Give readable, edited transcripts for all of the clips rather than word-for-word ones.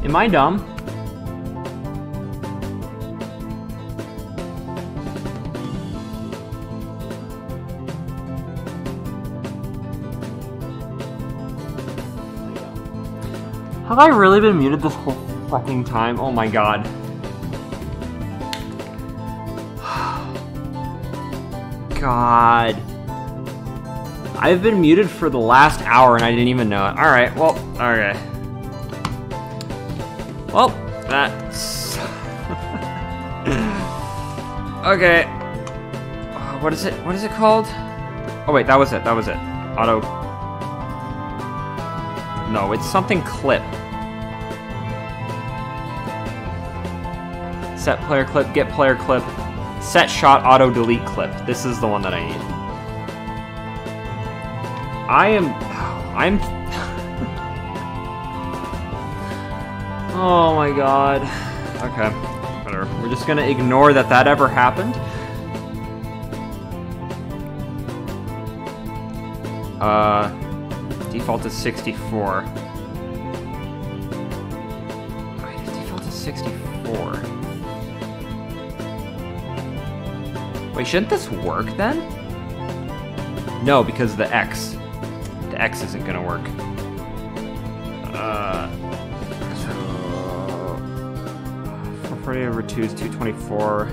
Am I dumb? Have I really been muted this whole fucking time? Oh my god. God. I've been muted for the last hour and I didn't even know it. Alright, well, okay. Well, that's... okay. What is it? What is it called? Oh wait, that was it. That was it. Auto... No, it's something clip. Set player clip, get player clip, set shot auto delete clip. This is the one that I need. I'm oh my god. Okay, whatever. We're just gonna ignore that that ever happened. Default is 64. Wait, default is 64. Wait, shouldn't this work then? No, because the X isn't gonna work. So 440 over 2 is 224.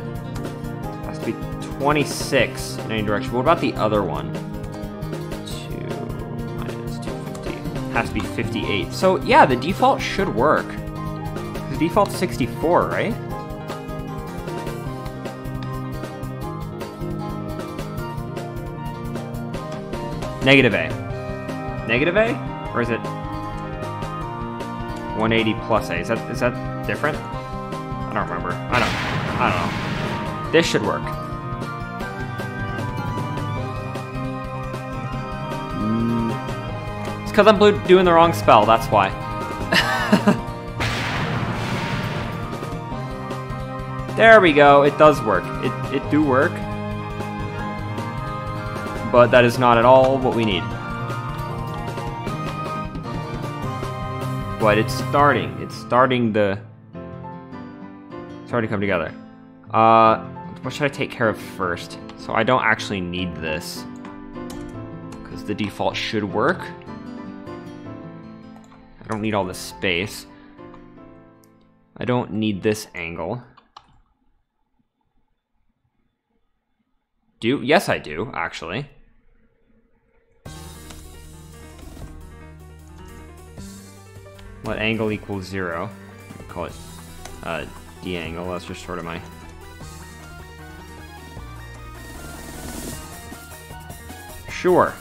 Has to be 26 in any direction. What about the other one? 2 minus 250. Has to be 58. So yeah, the default should work. The default's 64, right? Negative A. Negative A? Or is it 180 plus A? Is that different? I don't remember. I don't know. This should work. It's because I'm doing the wrong spell, that's why. There we go, it does work. It do work. But that is not at all what we need. But it's starting. It's starting to come together. What should I take care of first? So I don't actually need this. Because the default should work. I don't need all this space. I don't need this angle. Yes, I do, actually. Let angle equals 0. I'll call it D angle. That's just sort of my... Sure.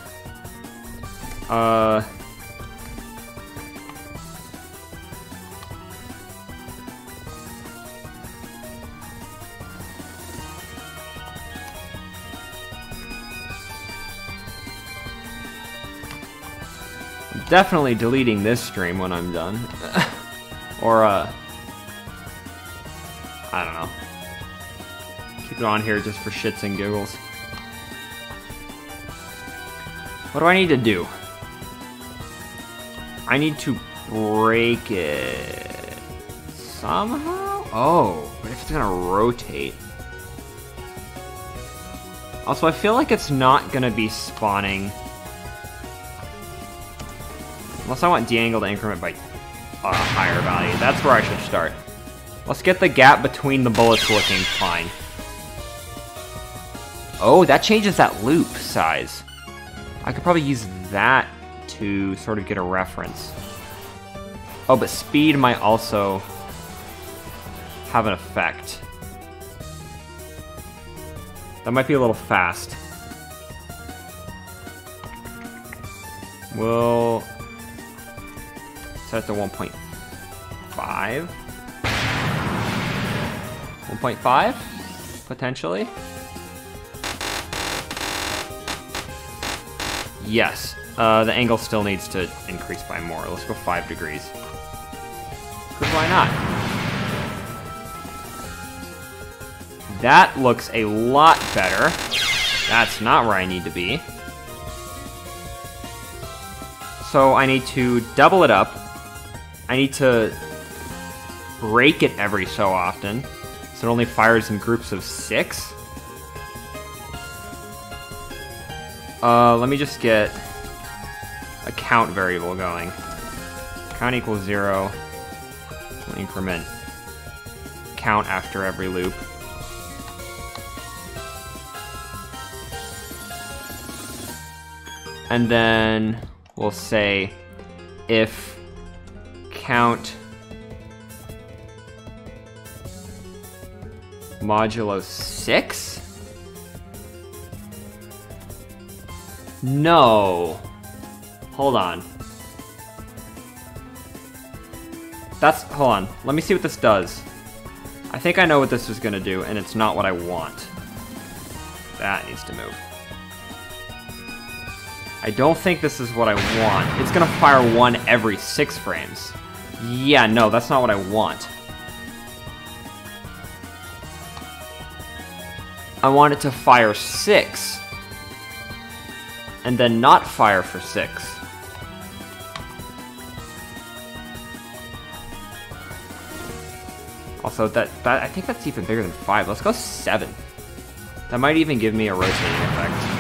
Definitely deleting this stream when I'm done. Or, I don't know. Keep it on here just for shits and giggles. What do I need to do? I need to break it somehow? Oh, but if it's gonna rotate. Also, I feel like it's not gonna be spawning. Unless I want de-angle to increment by a higher value. That's where I should start. Let's get the gap between the bullets looking fine. Oh, that changes that loop size. I could probably use that to sort of get a reference. Oh, but speed might also have an effect. That might be a little fast. We'll set it to 1.5. 1.5, potentially. Yes, the angle still needs to increase by more. Let's go 5 degrees. Because why not? That looks a lot better. That's not where I need to be. So I need to double it up. I need to break it every so often, so it only fires in groups of 6. Let me just get a count variable going. Count equals 0. We'll increment count after every loop. And then we'll say if count modulo 6? No. Hold on. Hold on. Let me see what this does. I think I know what this is gonna do, and it's not what I want. That needs to move. I don't think this is what I want. It's gonna fire 1 every 6 frames. Yeah, no, that's not what I want. I want it to fire 6. And then not fire for 6. Also, that I think that's even bigger than 5. Let's go 7. That might even give me a rotating effect.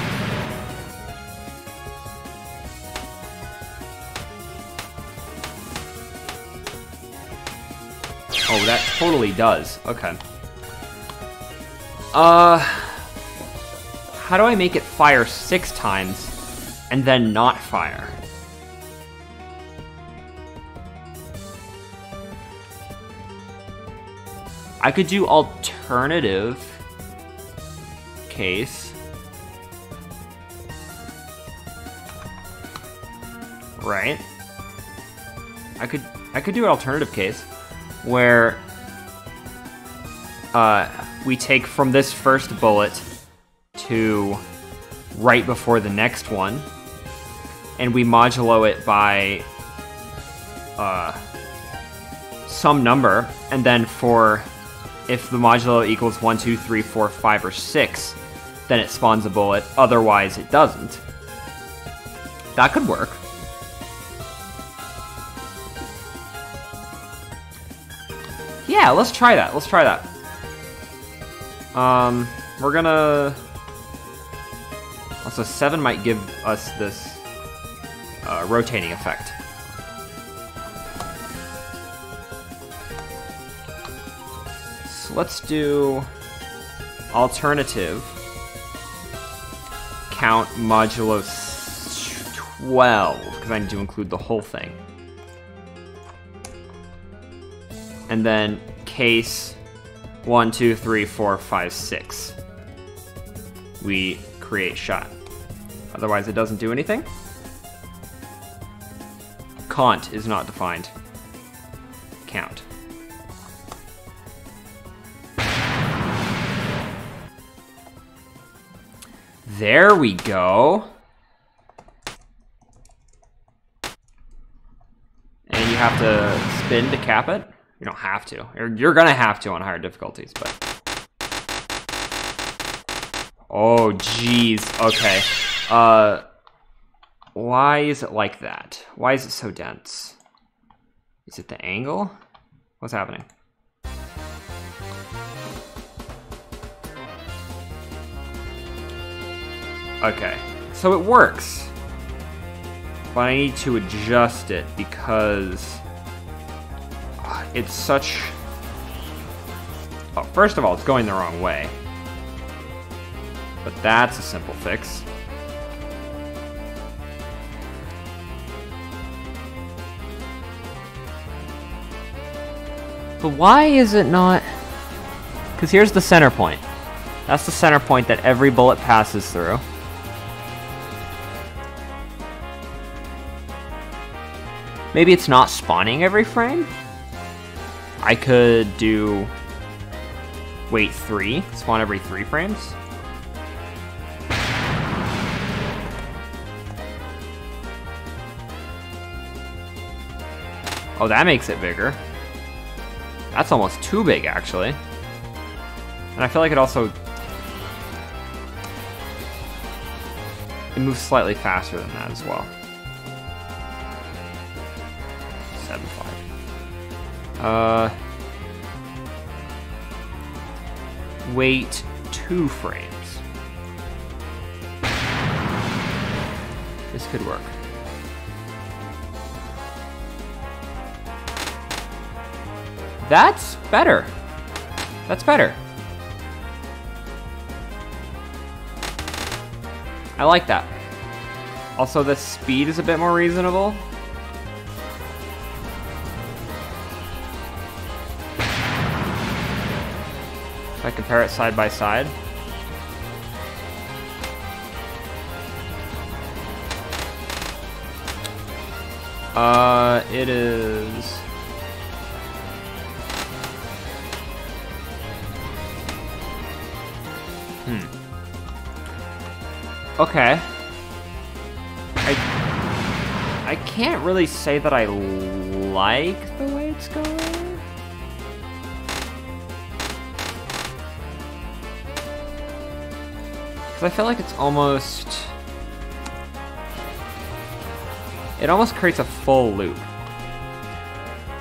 Oh, that totally does. Okay. How do I make it fire 6 times and then not fire? I could do alternative case. Right? I could do an alternative case where we take from this first bullet to right before the next one, and we modulo it by some number, and then for if the modulo equals 1, 2, 3, 4, 5, or 6, then it spawns a bullet, otherwise it doesn't. That could work. Yeah, let's try that. Let's try that. We're gonna... Also, 7 might give us this rotating effect. So let's do alternative count modulo 12, because I need to include the whole thing. And then case 1, 2, 3, 4, 5, 6. We create shot. Otherwise it doesn't do anything. Cont is not defined. Count. There we go. And you have to spin to cap it. You don't have to. You're gonna have to on higher difficulties, but... Oh, jeez. Okay. Why is it like that? Why is it so dense? Is it the angle? What's happening? Okay. So it works. But I need to adjust it because... it's such... Oh, first of all, it's going the wrong way. But that's a simple fix. But why is it not... Because here's the center point. That's the center point that every bullet passes through. Maybe it's not spawning every frame? I could do... Wait, 3? Spawn every 3 frames? Oh, that makes it bigger. That's almost too big, actually. And I feel like it also... It moves slightly faster than that as well. 7.5. wait 2 frames. This could work. That's better. That's better. I like that. Also, the speed is a bit more reasonable. If I compare it side by side. It is... Okay. I can't really say that I like the way it's going. Because I feel like it's almost... It almost creates a full loop.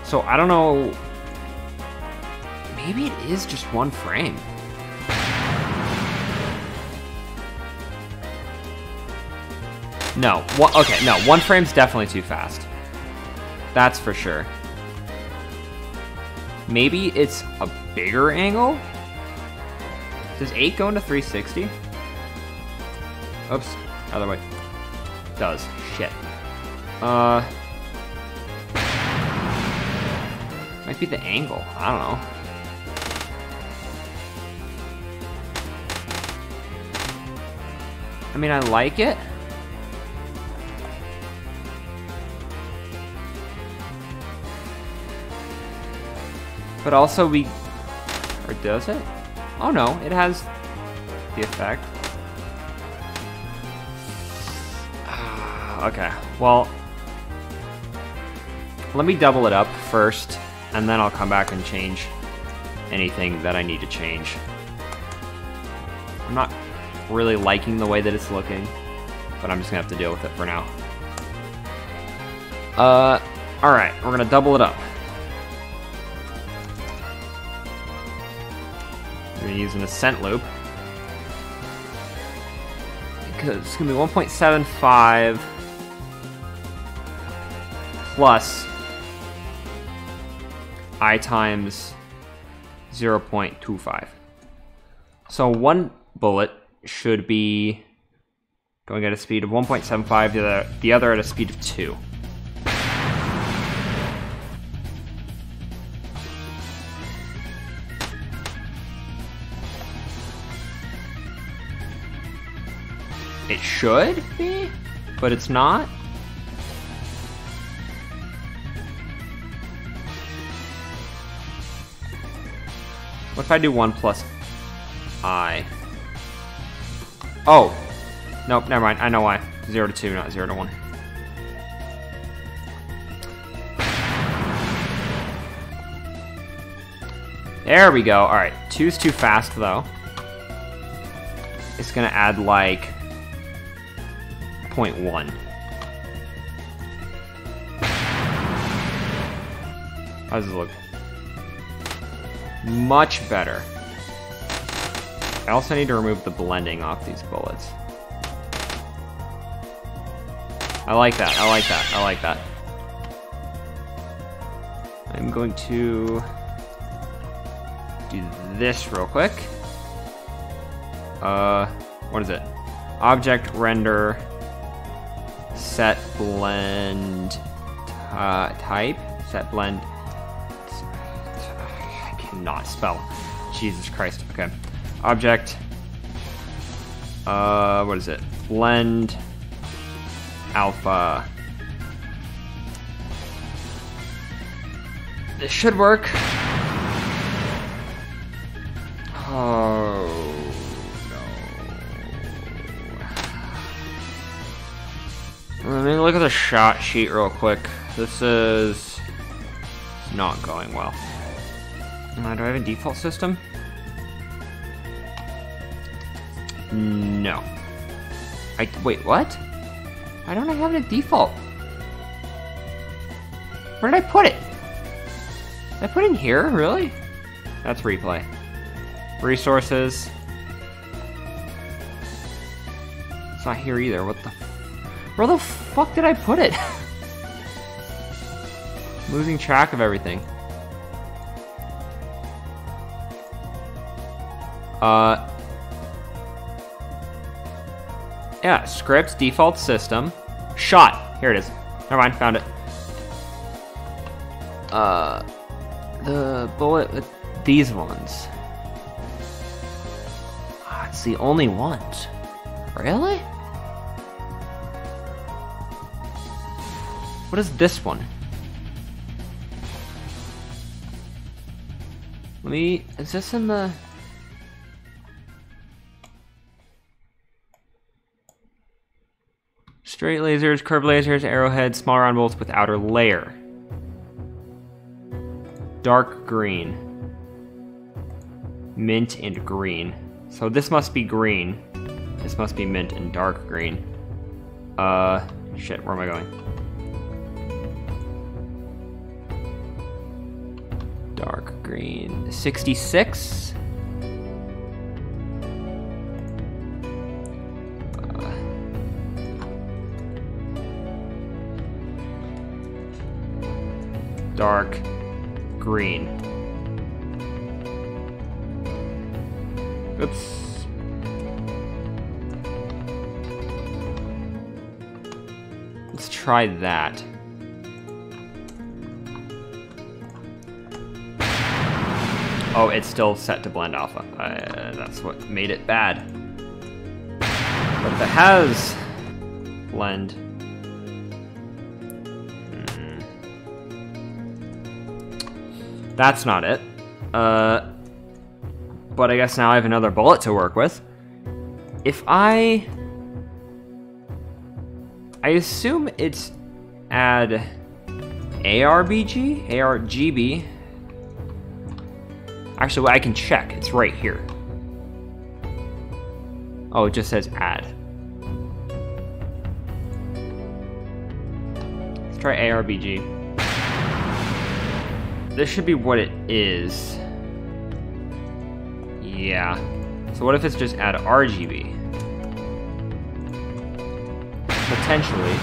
So I don't know... Maybe it is just 1 frame. No. Okay, no. 1 frame's definitely too fast. That's for sure. Maybe it's a bigger angle? Does 8 go into 360? Oops. Other way. Does. Shit. Might be the angle. I don't know. I mean, I like it. But also we... Or does it? Oh no, it has the effect. Okay, well... Let me double it up first, and then I'll come back and change anything that I need to change. I'm not really liking the way that it's looking, but I'm just gonna have to deal with it for now. Alright, we're gonna double it up. We're gonna use an ascent loop. Because it's gonna be 1.75 plus I times 0.25. So one bullet should be going at a speed of 1.75, the other at a speed of 2. It should be, but it's not. What if I do 1 plus I? Oh! Nope, never mind. I know why. 0 to 2, not 0 to 1. There we go. Alright, 2's too fast, though. It's gonna add, like... 0.1. How does this look? Much better. I also need to remove the blending off these bullets. I like that, I like that, I like that. I'm going to do this real quick. What is it? Object render set blend type. Set blend. I cannot spell. Jesus Christ. Okay. Object. What is it? Blend alpha. This should work. Oh no. Let me look at the shot sheet real quick. This is not going well. Do I have a default system? No. Wait, what? Why don't I have it at default? Where did I put it? Did I put it in here? Really? That's replay. Resources. It's not here either. What the... Where the fuck did I put it? Losing track of everything. Yeah, scripts, default system. Shot. Here it is. Never mind, found it. The bullet with these ones. Ah, it's the only ones. Really? What is this one? Let me... Is this in the... Straight lasers, curved lasers, arrowheads, small round bolts with outer layer. Dark green. Mint and green. So this must be green. This must be mint and dark green. Shit, where am I going? Dark green. 66? Dark green. Oops. Let's try that. Oh, it's still set to blend alpha. That's what made it bad. But if it has blend... That's not it. But I guess now I have another bullet to work with. If I assume it's add ARGB. Actually, I can check. It's right here. Oh, it just says add. Let's try ARBG. This should be what it is. Yeah. So what if it's just add RGB? Potentially.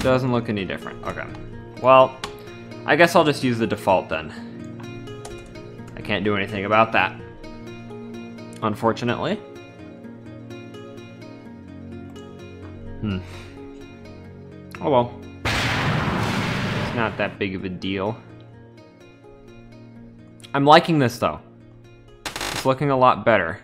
Doesn't look any different. Okay. Well, I guess I'll just use the default then. I can't do anything about that, unfortunately. Oh well. It's not that big of a deal. I'm liking this though. It's looking a lot better.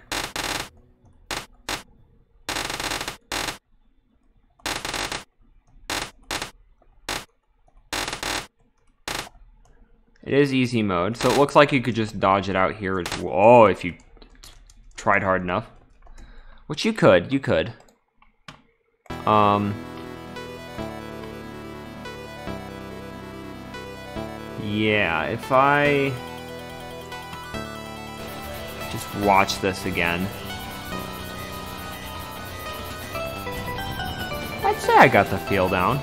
It is easy mode, so it looks like you could just dodge it out here as well. Oh, if you tried hard enough. Which you could. Yeah, if I just watch this again. I'd say I got the feel down.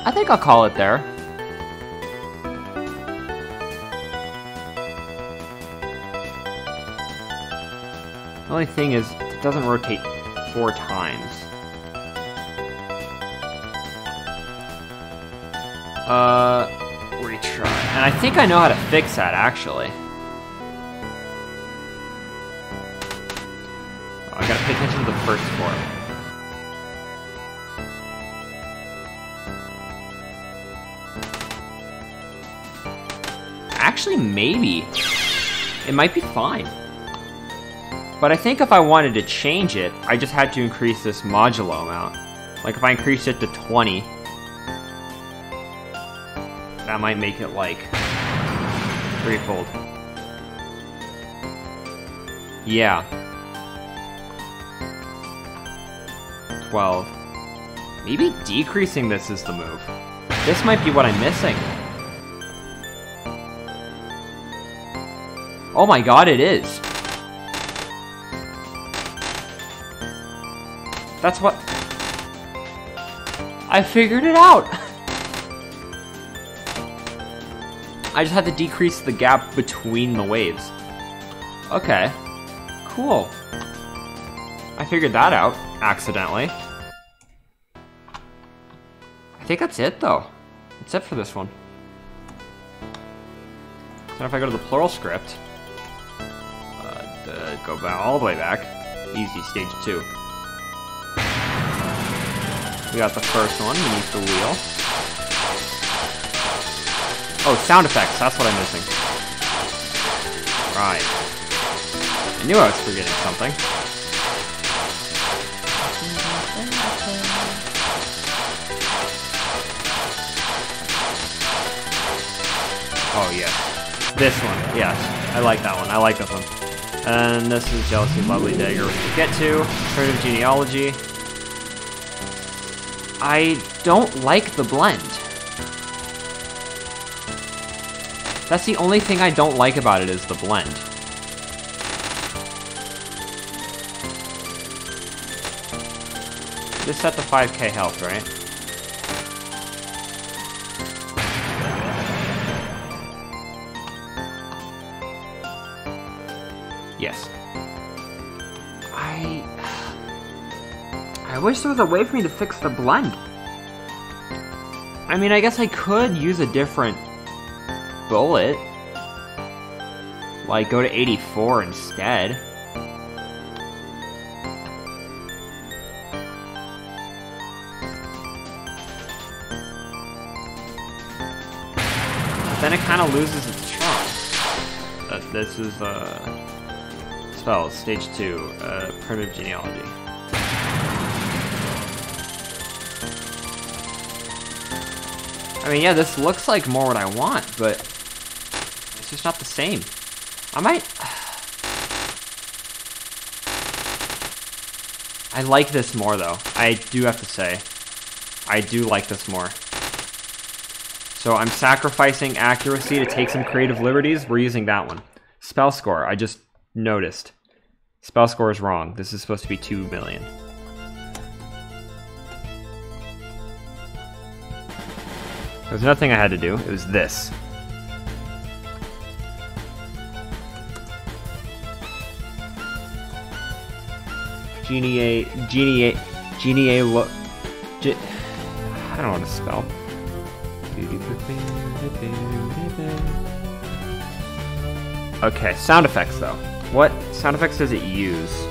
I think I'll call it there. The only thing is, it doesn't rotate 4 times. Retry. And I think I know how to fix that, actually. Oh, I gotta pay attention to the first form. Actually, maybe. It might be fine. But I think if I wanted to change it, I just had to increase this modulo amount. Like if I increased it to 20, that might make it like threefold. Yeah. 12. Maybe decreasing this is the move. This might be what I'm missing. Oh my god, it is. That's what... I figured it out! I just had to decrease the gap between the waves. Okay. Cool. I figured that out, accidentally. I think that's it, though. That's it for this one. So if I go to the plural script, go back all the way back. Easy, stage 2. We got the first one beneath the wheel. Oh, sound effects, that's what I'm missing. Right. I knew I was forgetting something. Oh, yeah. This one, yes. I like that one. I like this one. And this is Jealousy Lovely Dagger, which we'll get to. Alternative Genealogy. I don't like the blend. That's the only thing I don't like about it is the blend. This set to 5k health, right? Yes. I wish there was a way for me to fix the blend. I mean, I guess I could use a different bullet. Like, go to 84 instead. But then it kind of loses its charm. This is, spells, stage 2, primitive genealogy. I mean, yeah, this looks like more what I want, but it's just not the same. I like this more, though. I do have to say. I do like this more. So I'm sacrificing accuracy to take some creative liberties. We're using that one. Spell score, I just noticed. Spell score is wrong. This is supposed to be 2 million. There's nothing I had to do. It was this. I don't know how to spell. Okay, sound effects though. What sound effects does it use?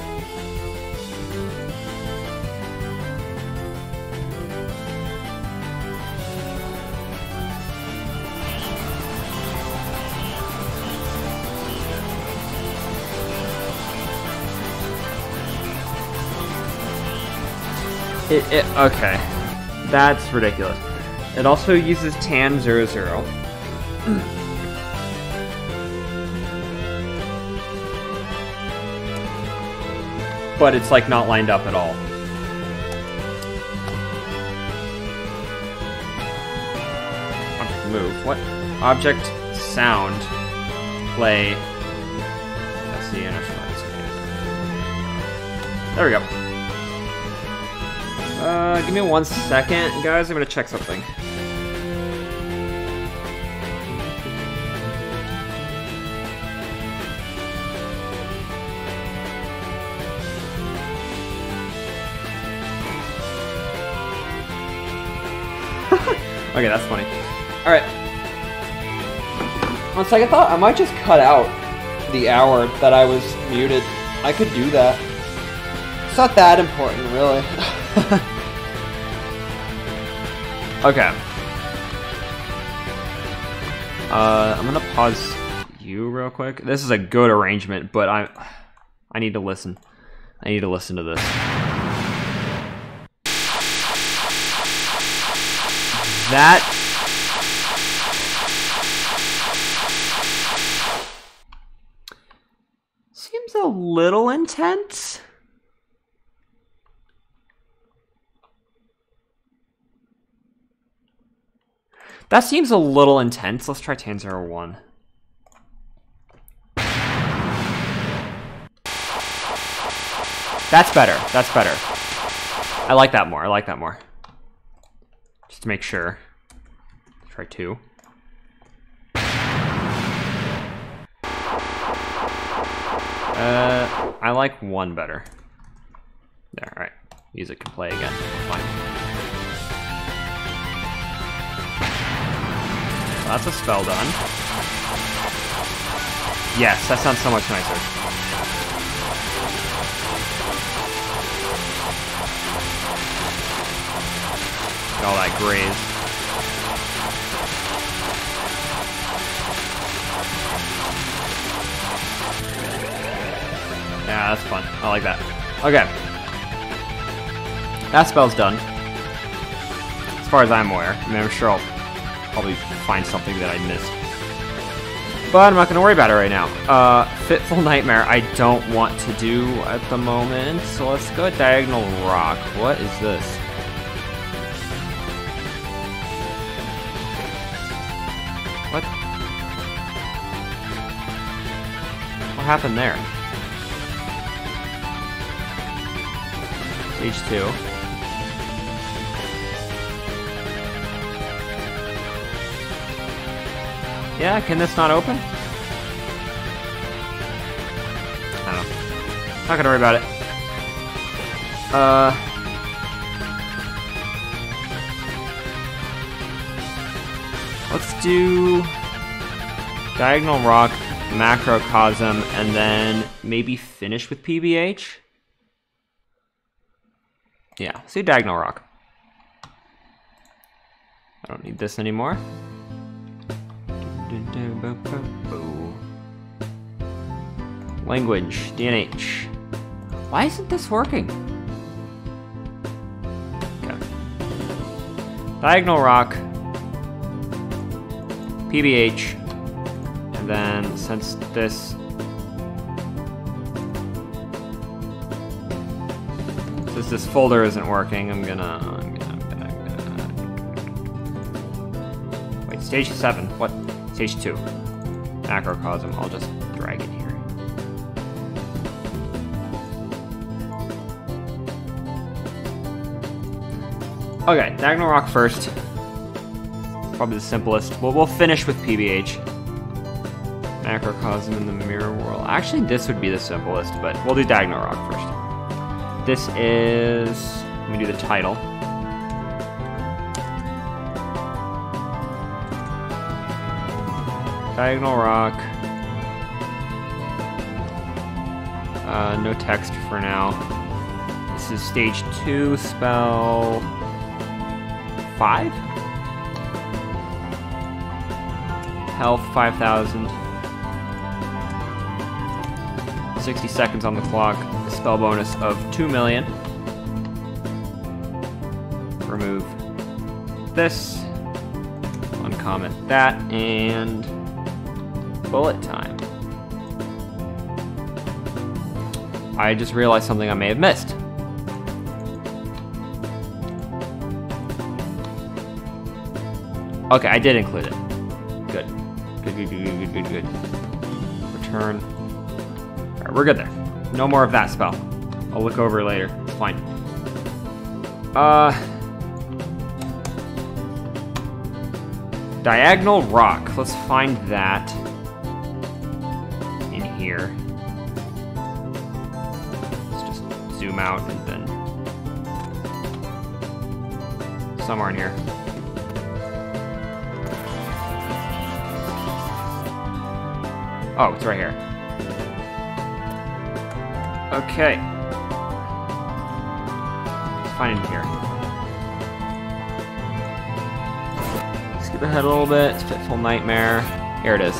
Okay. That's ridiculous. It also uses tan 00. But it's like not lined up at all. Object move. What? Object sound play. That's the instruments. There we go. Give me 1 second, guys. I'm gonna check something. Okay, that's funny. Alright. On second thought, I might just cut out the hour that I was muted. I could do that. It's not that important, really. Okay. I'm gonna pause you real quick. This is a good arrangement, but I need to listen. I need to listen to this. That seems a little intense. That seems a little intense. Let's try tan 01. That's better. That's better. I like that more. I like that more. Just to make sure. Try 2. I like 1 better. There, alright. Music can play again. Fine. So that's a spell done. Yes, that sounds so much nicer. Got all that graze. Yeah, that's fun. I like that. Okay. That spell's done. As far as I'm aware. I mean, I'm sure I'll probably find something that I missed. But I'm not going to worry about it right now. Fitful Nightmare I don't want to do at the moment. So let's go at Diagonal Rock. What is this? What? What happened there? Stage 2. Yeah, can this not open? I don't know. Not gonna worry about it. Let's do Diagonal Rock, Macrocosm, and then maybe finish with PBH? Yeah, let's do Diagonal Rock. I don't need this anymore. Language, DNH. Why isn't this working? Okay. Diagonal Rock, PBH, and then since this folder isn't working, I'm gonna wait, stage 7, what? Stage 2. Macrocosm, I'll just drag it here. Okay, Diagonal Rock first. Probably the simplest. We'll finish with PBH. Macrocosm in the Mirror World. Actually, this would be the simplest, but we'll do Diagonal Rock first. This is... let me do the title. Diagonal Rock. No text for now. This is stage 2, spell 5? Health 5,000. 60 seconds on the clock. Spell bonus of 2 million. Remove this. Uncomment that, and bullet time. I just realized something I may have missed. Okay, I did include it. Good. Good. Return. Alright, we're good there. No more of that spell. I'll look over it later. It's fine. Diagonal Rock. Let's find that in here. Let's just zoom out and then somewhere in here. Oh, it's right here. Okay. Let's find it here. Skip ahead a little bit. It's Fitful Nightmare. Here it is.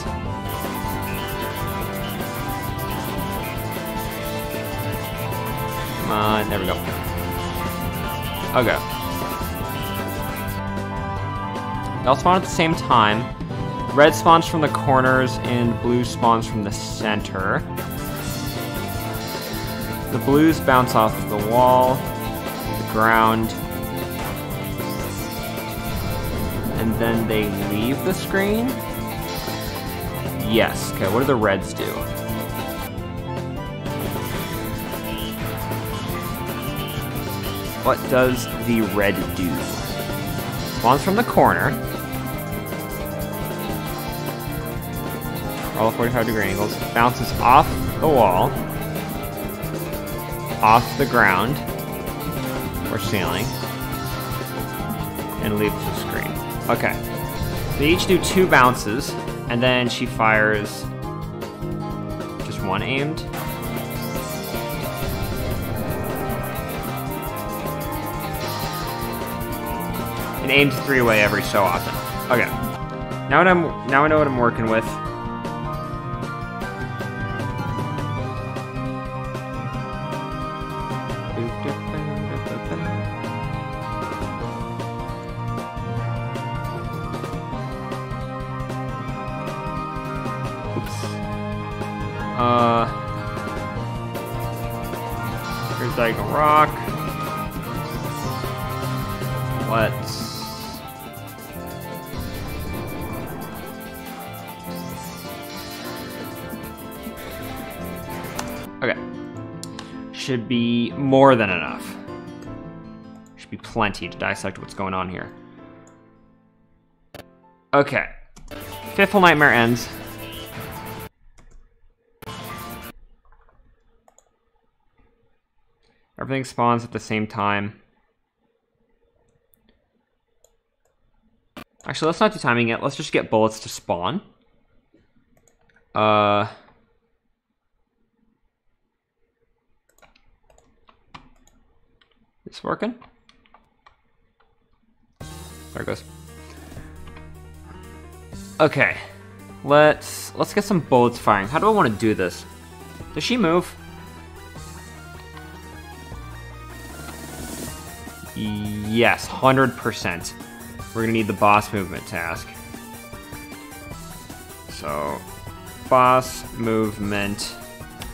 Come on, there we go. Okay. They all spawn at the same time. Red spawns from the corners and blue spawns from the center. The blues bounce off the wall, the ground, and then they leave the screen? Yes. Okay, what do the reds do? What does the red do? Spawns from the corner. All 45-degree angles. Bounces off the wall. Off the ground. Or ceiling. And leaves the screen. Okay. They each do 2 bounces. And then she fires... just 1 aimed. And aimed 3-way every so often. Okay. Now I know what I'm working with. Oops. Here's diagonal rock. Let's... okay. Should be more than enough. Should be plenty to dissect what's going on here. Okay. Fitful Nightmare ends. Everything spawns at the same time. Actually, let's not do timing yet. Let's just get bullets to spawn. It's working? There it goes. Okay. Let's get some bullets firing. How do I want to do this? Does she move? Yes, 100%. We're gonna need the boss movement task. So, boss movement.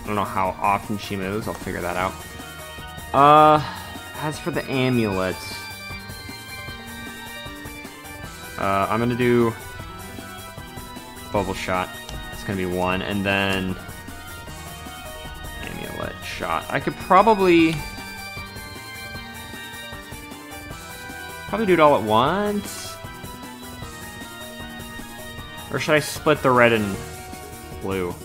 I don't know how often she moves. I'll figure that out. As for the amulets, I'm gonna do bubble shot. It's gonna be 1, and then amulet shot. I could probably do it all at once. Or should I split the red and blue?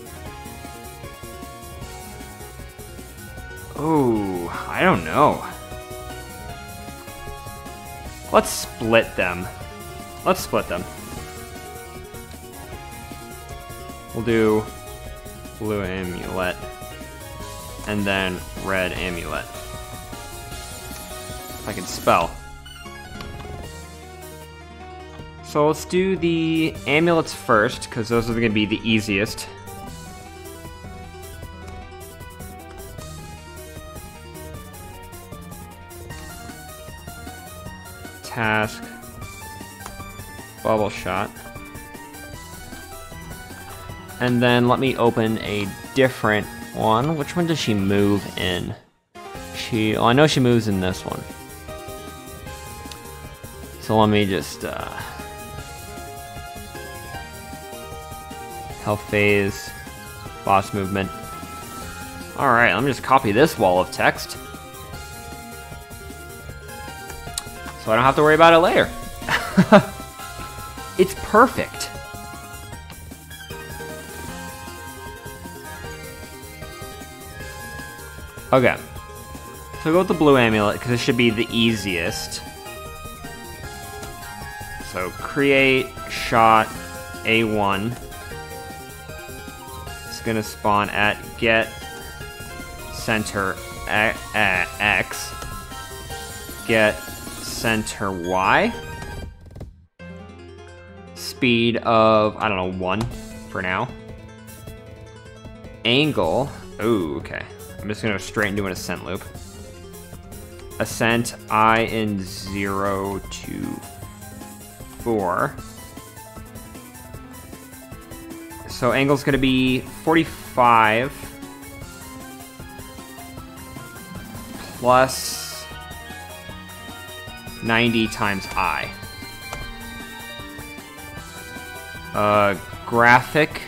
Oh, I don't know. Let's split them. Let's split them. We'll do blue amulet and then red amulet. If I can spell. So let's do the amulets first, because those are going to be the easiest. Task. Bubble shot. And then let me open a different one. Which one does she move in? Oh, I know she moves in this one. So let me just, health phase, boss movement. Alright, let me just copy this wall of text. So I don't have to worry about it later. It's perfect. Okay. So go with the blue amulet, because it should be the easiest. So create shot A1. It's gonna spawn at get center X. Get center Y. Speed of, I don't know, 1 for now. Angle. Ooh, okay. I'm just gonna go straight into an ascent loop. Ascent I in 0 to 4. So angle's gonna be 45 plus 90 times I. Graphic.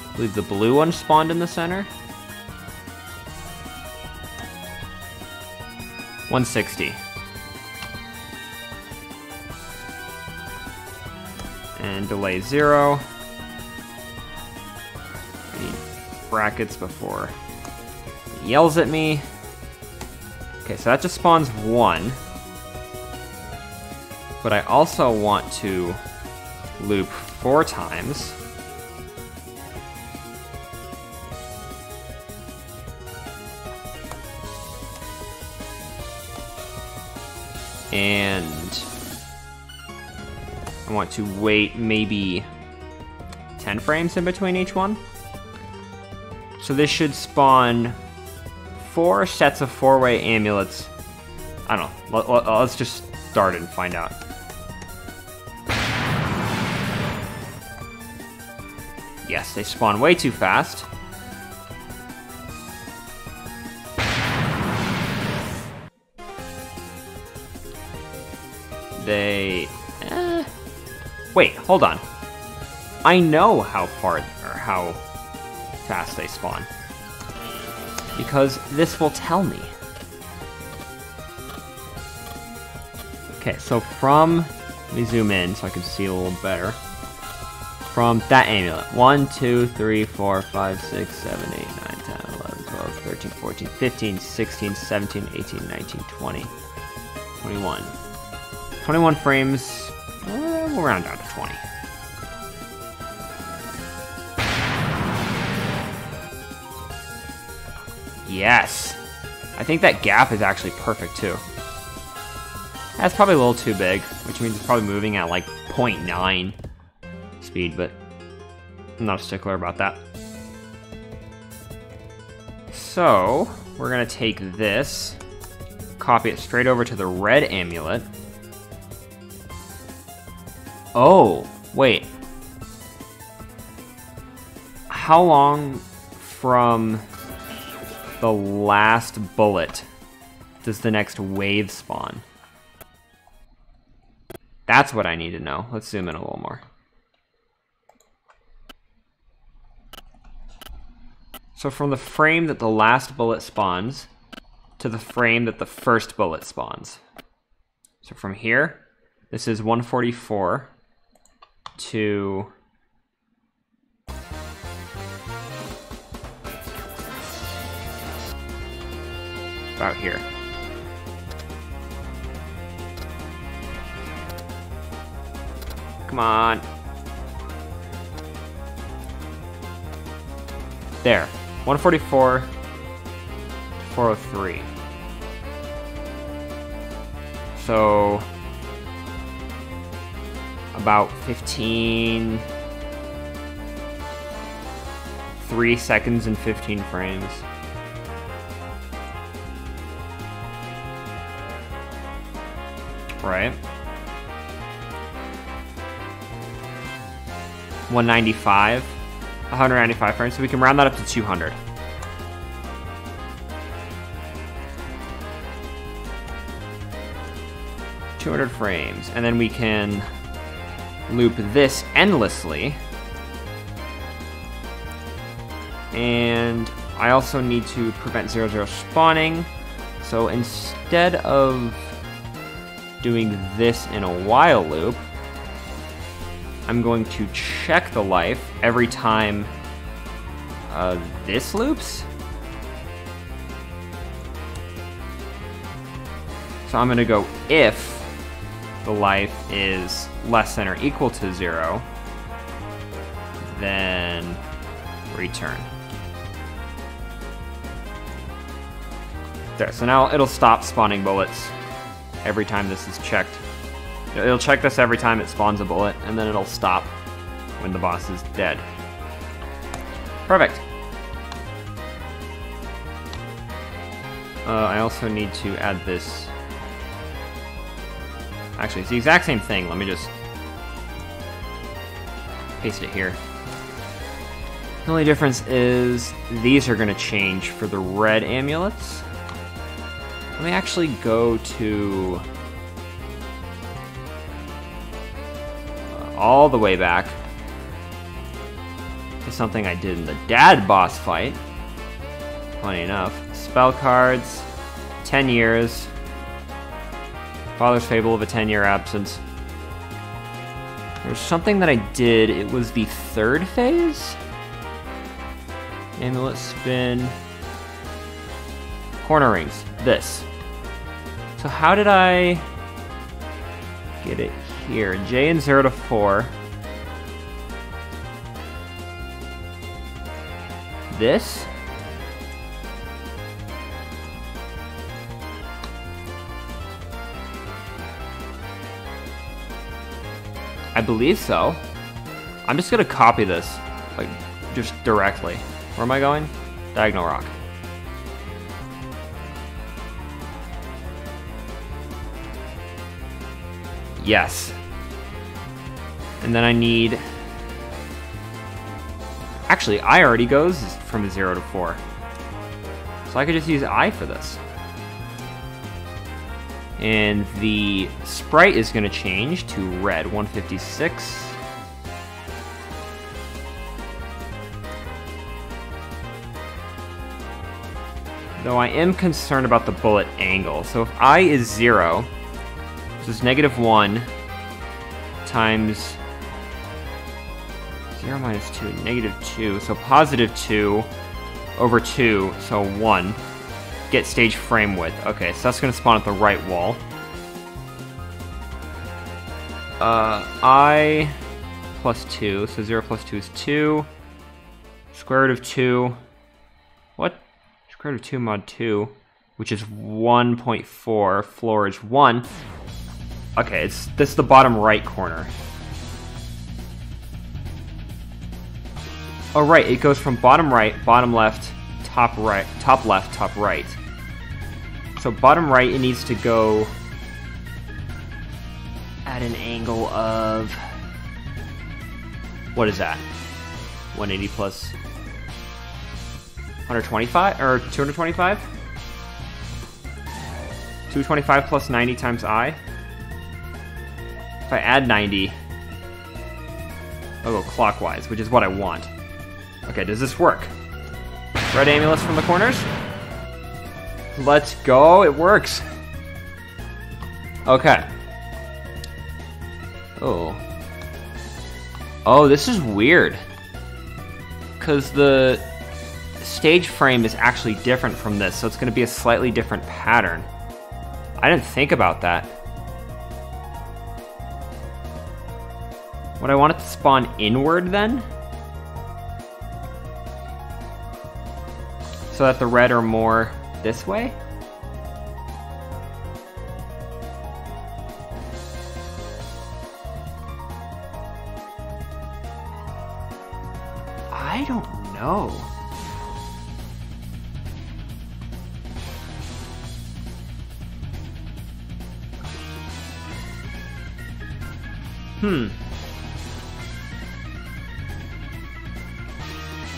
I believe the blue one spawned in the center. 160. And delay 0. I need brackets before he yells at me. Okay, so that just spawns 1. But I also want to loop 4 times. And I want to wait maybe 10 frames in between each one. So this should spawn 4 sets of 4-way amulets. I don't know. Let's just start it and find out. Yes, they spawn way too fast. They... Wait, hold on. I know how fast they spawn. Because this will tell me. Okay, so from... Let me zoom in so I can see a little better. From that amulet. 1, 2, 3, 4, 5, 6, 7, 8, 9, 10, 11, 12, 13, 14, 15, 16, 17, 18, 19, 20, 21. 21 frames, we'll round down to 20. Yes! I think that gap is actually perfect too. That's probably a little too big, which means it's probably moving at like 0.9 speed, but I'm not a stickler about that. So, we're gonna take this, copy it straight over to the red amulet. Oh, wait. How long from the last bullet does the next wave spawn? That's what I need to know. Let's zoom in a little more. So from the frame that the last bullet spawns to the frame that the first bullet spawns. So from here, this is 144 to about here. Come on. There. 144 to 403. So about 15, 3 seconds and 15 frames. Right. 195 frames, so we can round that up to 200. Frames, and then we can loop this endlessly. And I also need to prevent 0, spawning. So instead of doing this in a while loop, I'm going to check the life every time this loops. So I'm going to go if the life is less than or equal to 0, then return. There, so now it'll stop spawning bullets every time this is checked. It'll check this every time it spawns a bullet, and then it'll stop when the boss is dead. Perfect. I also need to add this. Actually, it's the exact same thing. Let me just paste it here. The only difference is these are going to change for the red amulets. Let me actually go to all the way back to something I did in the dad boss fight. Funny enough. Spell cards, 10 years. Father's Fable of a 10-year absence. There's something that I did. It was the third phase. Amulet spin. Corner rings. This. So how did I get it here? J and 0 to 4. This? I believe so. I'm just gonna copy this, like, just directly. Where am I going? Diagonal rock. Yes. And then I need... Actually, I already goes from 0 to 4. So I could just use I for this. And the sprite is going to change to red, 156. Though I am concerned about the bullet angle. So if I is 0, this is -1 times 0 minus 2, -2. So +2 over 2, so 1. Get stage frame width. Okay, so that's going to spawn at the right wall. I plus 2, so 0 plus 2 is 2. Square root of 2. What? Square root of 2 mod 2, which is 1.4. Floor is 1. Okay, this is the bottom right corner. Oh right, it goes from bottom right, bottom left, top right, top left, top right. So bottom right, it needs to go at an angle of... What is that? 180 plus 125, or 225? 225 plus 90 times I. If I add 90, I'll go clockwise, which is what I want. Okay, does this work? Red amulets from the corners? Let's go, it works! Okay. Oh. Oh, this is weird. Because the stage frame is actually different from this, so it's going to be a slightly different pattern. I didn't think about that. Would I want it to spawn inward then? So that the red are more this way? I don't know.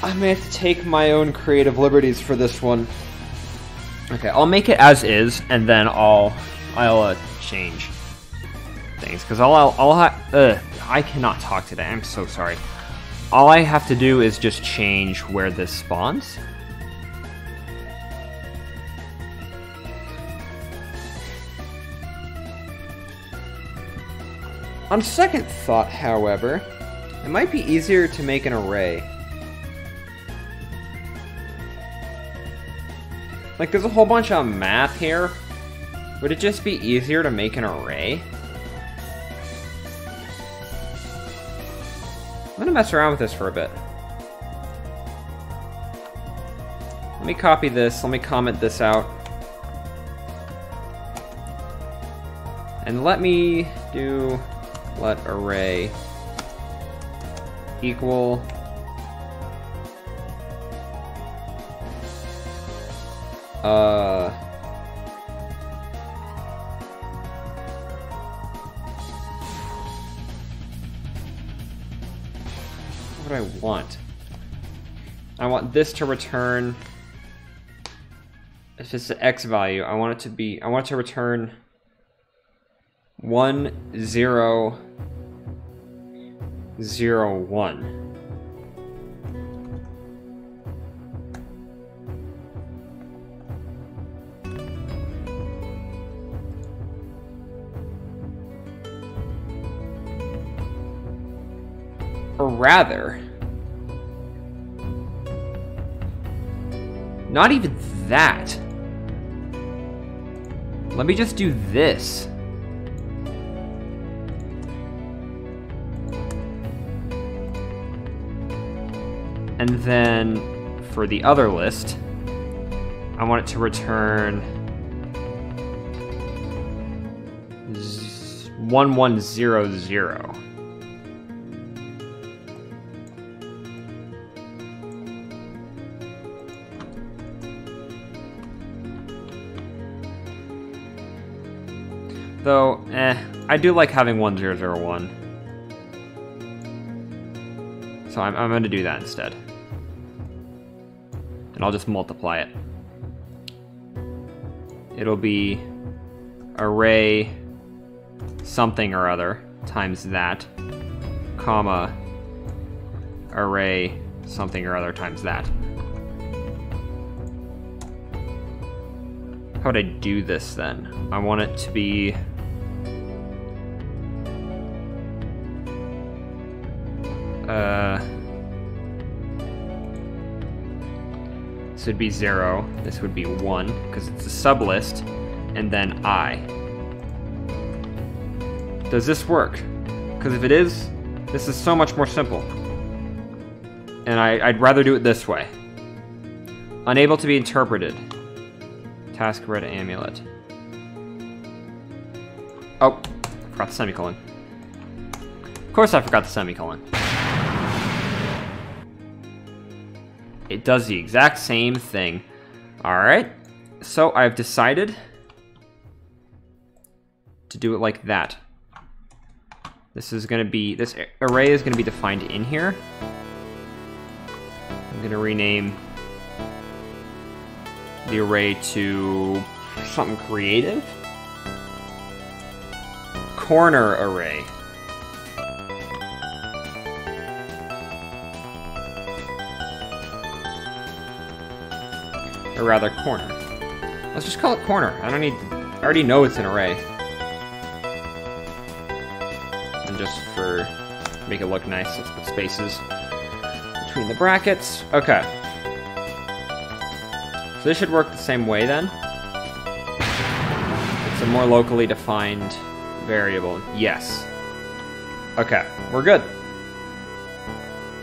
I may have to take my own creative liberties for this one. Okay, I'll make it as is, and then I'll change things, because I cannot talk today. I'm so sorry. All I have to do is just change where this spawns. On second thought, however, it might be easier to make an array. Like, there's a whole bunch of math here. Would it just be easier to make an array? I'm gonna mess around with this for a bit. Let me copy this, let me comment this out. And let me do let array equal what do I want? I want this to return, if it's the X value, I want it to return 1001. Or rather, not even that. Let me just do this. And then for the other list, I want it to return 1100. Though, I do like having 1001. So I'm going to do that instead. And I'll just multiply it. It'll be array something or other times that, comma, array something or other times that. How would I do this then? I want it to be this would be 0, this would be 1, because it's a sublist, and then I. Does this work? Because if it is, this is so much more simple. And I'd rather do it this way. Unable to be interpreted. Task red amulet. Oh, forgot the semicolon. Of course I forgot the semicolon. It does the exact same thing. Alright, so I've decided to do it like that. This is going to be, this array is going to be defined in here. I'm going to rename the array to something creative. Corner array. Or rather, corner. Let's just call it corner. I already know it's an array. And just to make it look nice, let's put spaces between the brackets. Okay. So this should work the same way then. It's a more locally defined variable. Yes. Okay, we're good.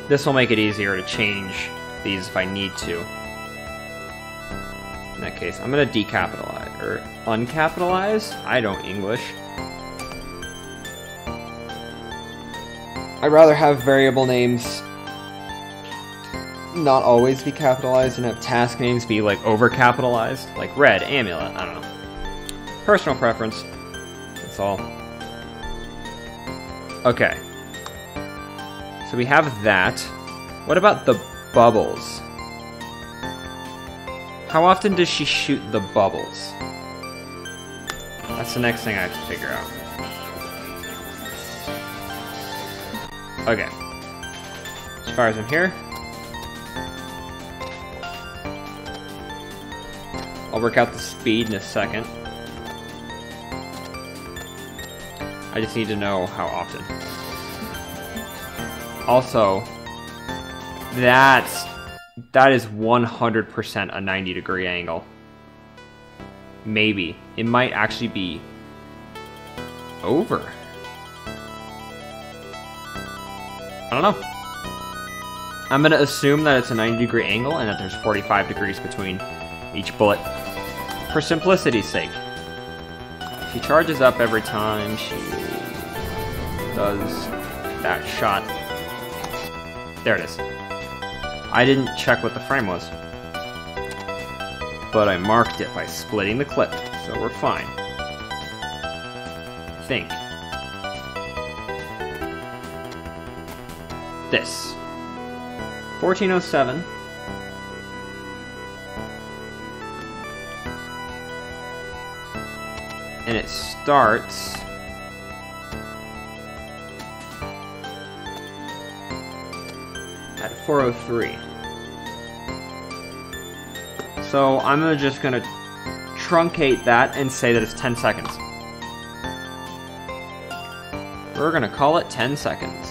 This will make it easier to change these if I need to. In that case, I'm gonna decapitalize, or uncapitalize? I don't English. I'd rather have variable names not always be capitalized and have task names be like over-capitalized. Like red, amulet, I don't know. Personal preference. That's all. Okay. So we have that. What about the bubbles? How often does she shoot the bubbles? That's the next thing I have to figure out. Okay. As far as I'm here, I'll work out the speed in a second. I just need to know how often. Also, that is 100% a 90-degree angle. Maybe. It might actually be over. I don't know. I'm gonna assume that it's a 90-degree angle and that there's 45 degrees between each bullet. For simplicity's sake. She charges up every time she does that shot. There it is. I didn't check what the frame was. But I marked it by splitting the clip, so we're fine. I think. This. 1407. And it starts at 4:03. So I'm just gonna truncate that and say that it's 10 seconds. We're gonna call it 10 seconds.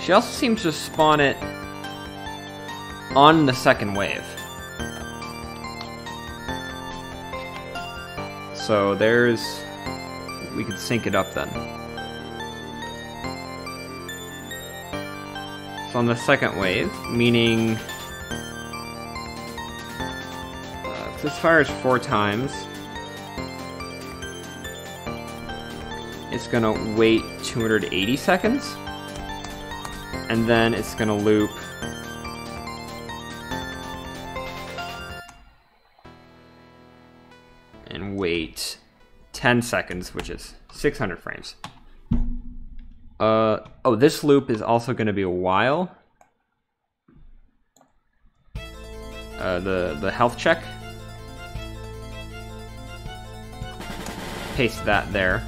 She also seems to spawn it on the second wave. So there's... we could sync it up then. So on the second wave, meaning... if this fires 4 times, it's gonna wait 280 seconds, and then it's gonna loop and wait 10 seconds, which is 600 frames. Oh, this loop is also gonna be a while. The health check. Paste that there.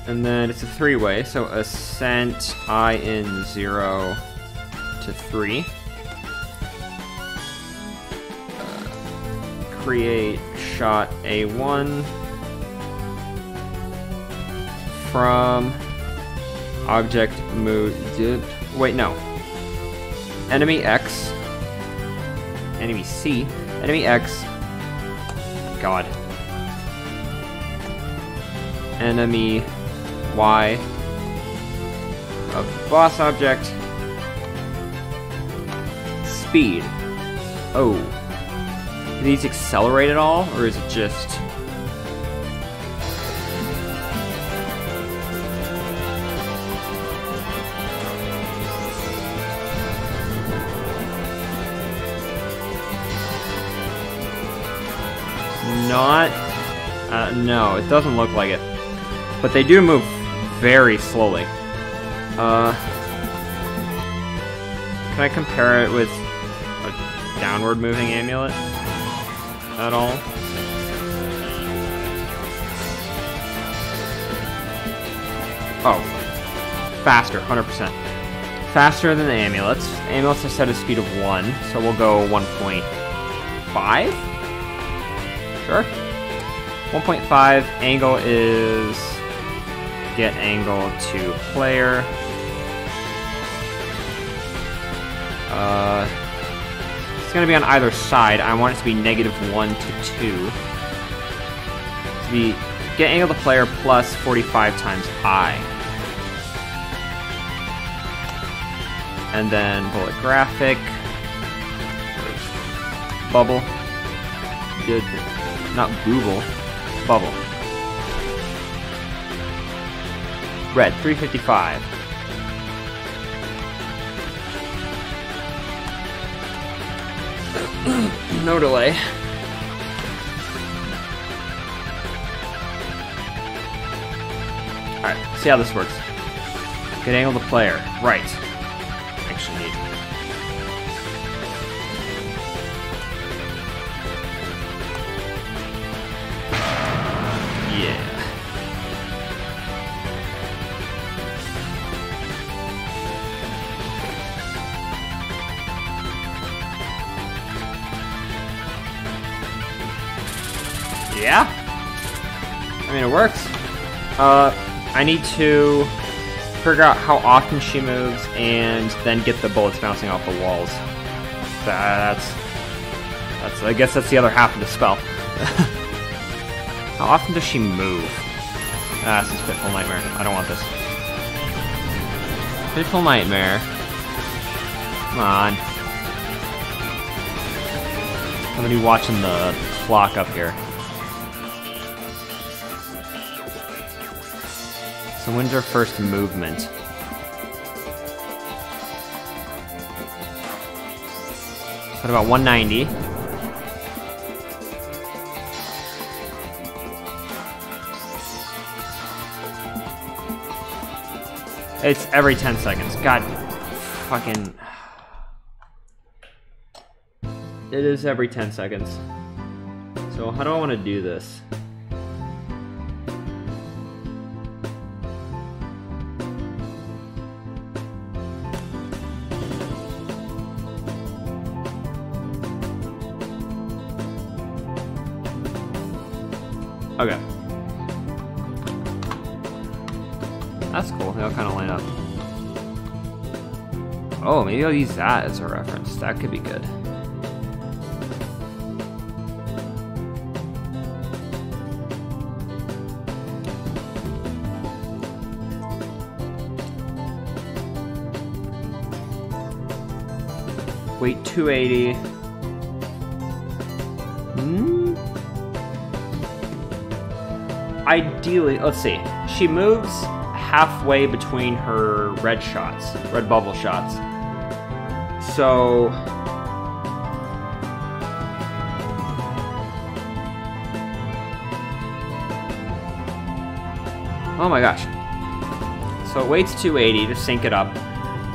And then it's a 3-way, so ascent I in 0 to 3. Create shot A1 from object move. Wait, no. Enemy X. Enemy C. Enemy X. God. Enemy Y of boss object. Speed. Oh. Do these accelerate at all, or is it just... not... no, it doesn't look like it. But they do move very slowly. Can I compare it with a downward moving amulet at all? Oh, faster, 100%. Faster than the amulets. Amulets are set a speed of 1, so we'll go 1.5? Sure. 1.5, angle is get angle to player. It's gonna be on either side. I want it to be -1 to 2. To be get angle to player plus 45 times I. And then bullet graphic. Bubble. Good. Not booble. Bubble. Red, 355. No delay. Alright, see how this works. Good angle to player. Right. Actually need. Yeah. Yeah? I mean, it works. I need to figure out how often she moves and then get the bullets bouncing off the walls. That's I guess that's the other half of the spell. How often does she move? Ah, this is Fitful Nightmare. I don't want this. Fitful Nightmare. Come on. I'm gonna be watching the clock up here. So when's our first movement? What about 190? It's every 10 seconds. God fucking... It is every 10 seconds. So how do I want to do this? Okay. That's cool. They all kind of Oh, maybe I'll use that as a reference. That could be good. Weight 280. Ideally, let's see. She moves halfway between her red shots, red bubble shots. So oh my gosh. So it weights 280 to sync it up.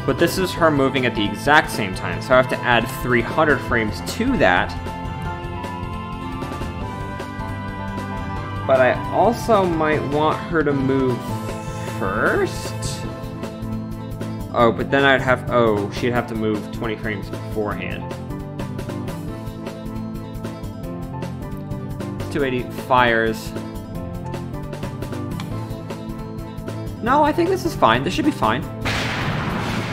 But this is her moving at the exact same time, so I have to add 300 frames to that. But I also might want her to move first. Oh, but then I'd have, oh, she'd have to move 20 frames beforehand. 280 fires. No, I think this is fine. This should be fine.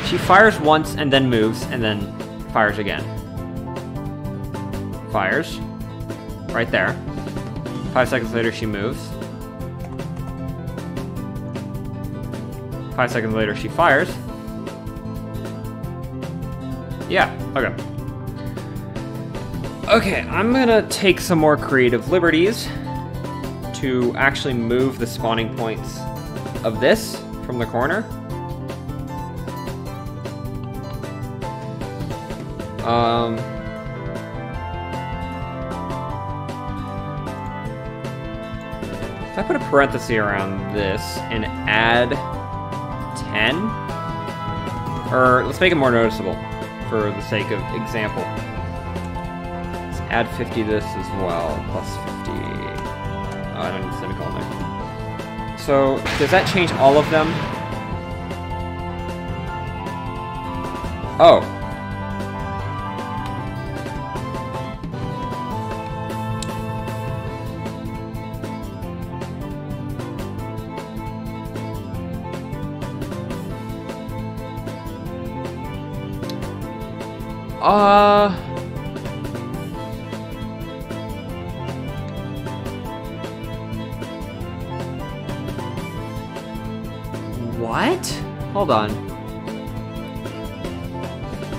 She fires once and then moves and then fires again. Fires. Right there. 5 seconds later she moves. 5 seconds later she fires. Yeah, okay. Okay, I'm gonna take some more creative liberties to actually move the spawning points of this from the corner. If I put a parenthesis around this and add 10, or let's make it more noticeable for the sake of example. Let's add 50 to this as well, plus 50. Oh, I don't need a semicolon there. So, does that change all of them? Oh. What? Hold on.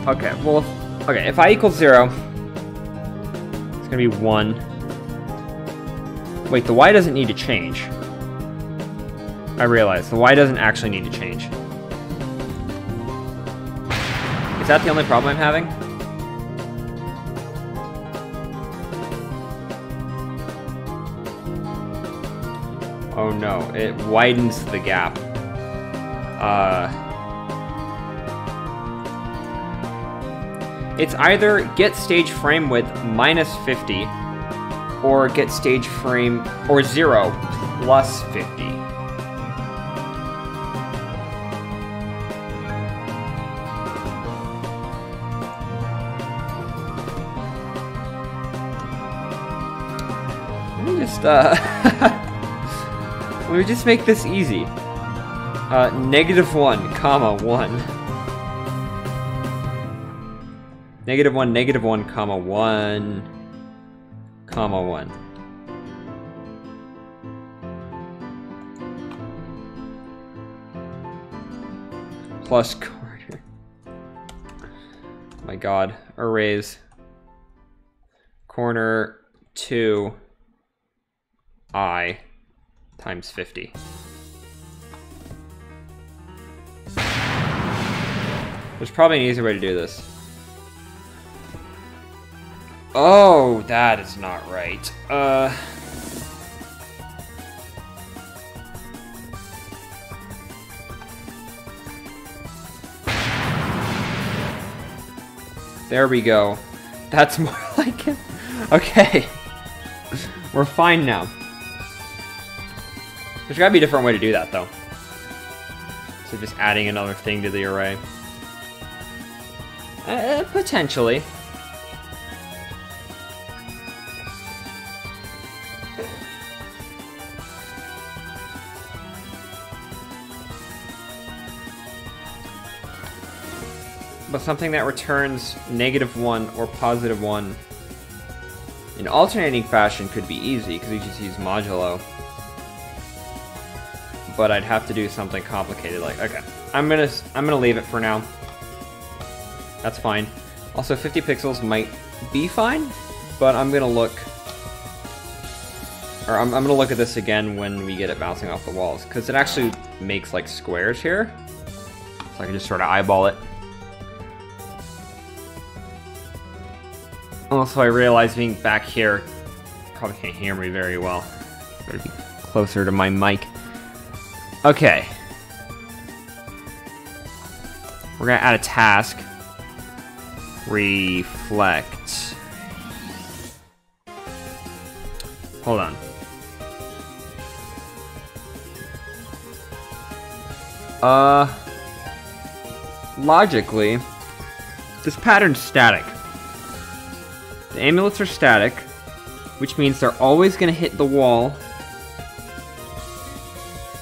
Okay, well, okay, if I equal 0, it's gonna be 1. Wait, the y doesn't need to change. I realize, the y doesn't actually need to change. Is that the only problem I'm having? Oh no, it widens the gap. It's either get stage frame width minus 50 or get stage frame, or 0 plus 50. Let me just, let me just make this easy. -1, comma 1. -1, -1, comma 1, comma 1. Plus quarter. Oh my god. Arrays. Corner 2 I times 50. There's probably an easier way to do this. Oh, that is not right. There we go. That's more like it. Okay. We're fine now. There's gotta be a different way to do that, though. So just adding another thing to the array. Potentially. something that returns -1 or +1 in alternating fashion could be easy, because you just use modulo. But I'd have to do something complicated like, okay, I'm gonna leave it for now. That's fine. Also, 50 pixels might be fine, but I'm gonna look, or I'm gonna look at this again when we get it bouncing off the walls, because it actually makes like squares here, so I can just sort of eyeball it. Also, I realize being back here, probably can't hear me very well. Better be closer to my mic. Okay. We're gonna add a task. Reflect. Hold on. Logically, this pattern's static. The amulets are static, which means they're always gonna hit the wall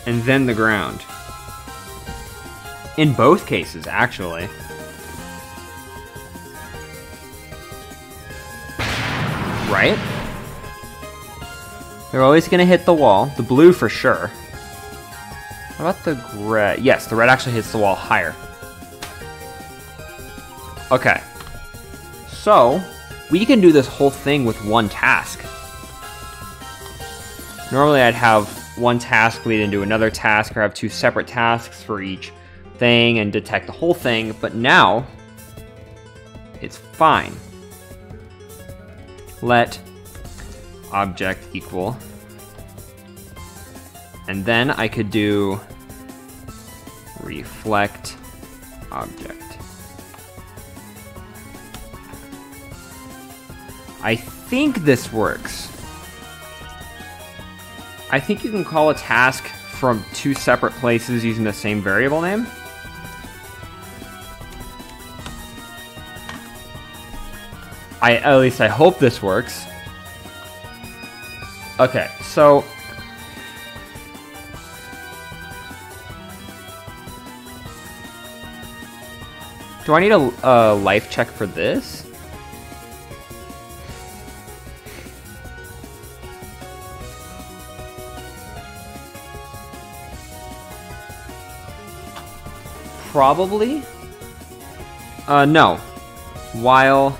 and then the ground. In both cases, actually. Right? They're always gonna hit the wall. The blue for sure. How about the red? Yes, the red actually hits the wall higher. Okay. So, we can do this whole thing with one task. Normally I'd have one task lead into another task, or have two separate tasks for each thing and detect the whole thing, but now it's fine. Let object equal, and then I could do reflect object. I think this works. I think you can call a task from two separate places using the same variable name. At least I hope this works. Okay, so do I need a life check for this? Probably. No. While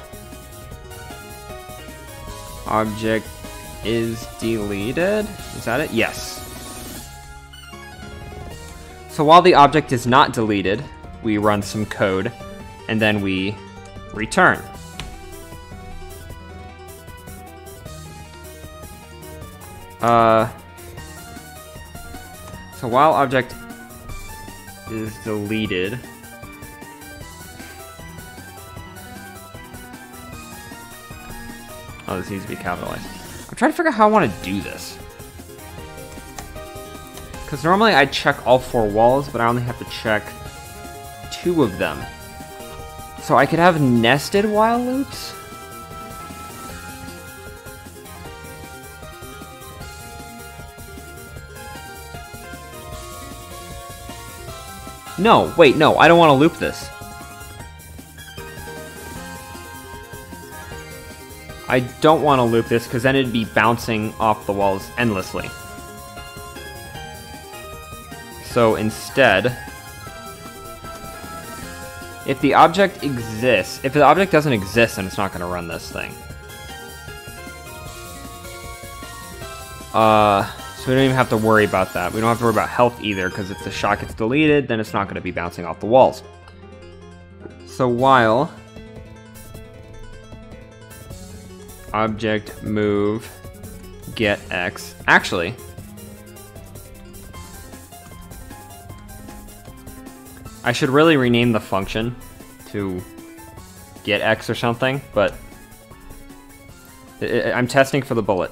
object is deleted. Is that it? Yes. So while the object is not deleted, we run some code, and then we return. So while object is deleted, oh, this needs to be capitalized. I'm trying to figure out how I want to do this. Because normally I check all four walls, but I only have to check two of them. So I could have nested while loops? No, wait, no, I don't want to loop this. I don't want to loop this, because then it'd be bouncing off the walls endlessly. So instead, if the object exists, if the object doesn't exist, then it's not going to run this thing. So we don't even have to worry about that. We don't have to worry about health either, because if the shot gets deleted, then it's not going to be bouncing off the walls. So while object move get X, actually, I should really rename the function to get X or something, but I'm testing for the bullet.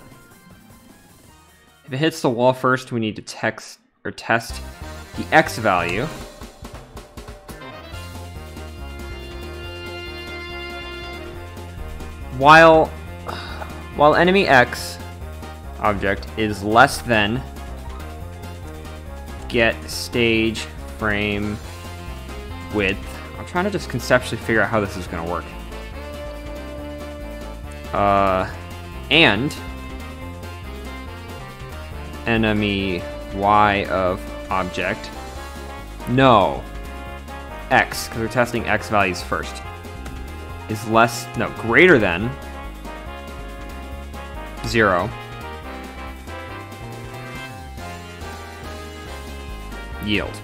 If it hits the wall first, we need to test the X value. While enemy X object is less than get stage frame width. I'm trying to just conceptually figure out how this is going to work. And enemy y of object. No. X, because we're testing x values first. Is less, no, greater than 0. Yield.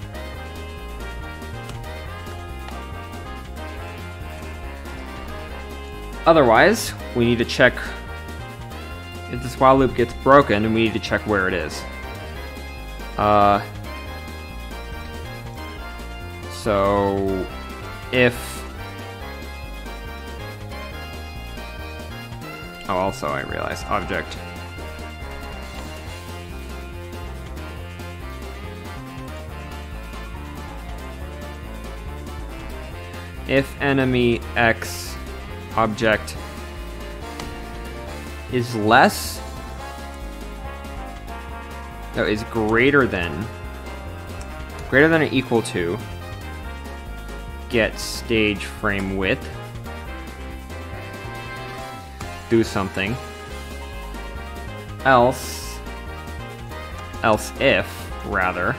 Otherwise, we need to check if this while loop gets broken, and we need to check where it is. So if also I realized object if enemy x object is less, no, is greater than or equal to get stage frame width, do something, else if rather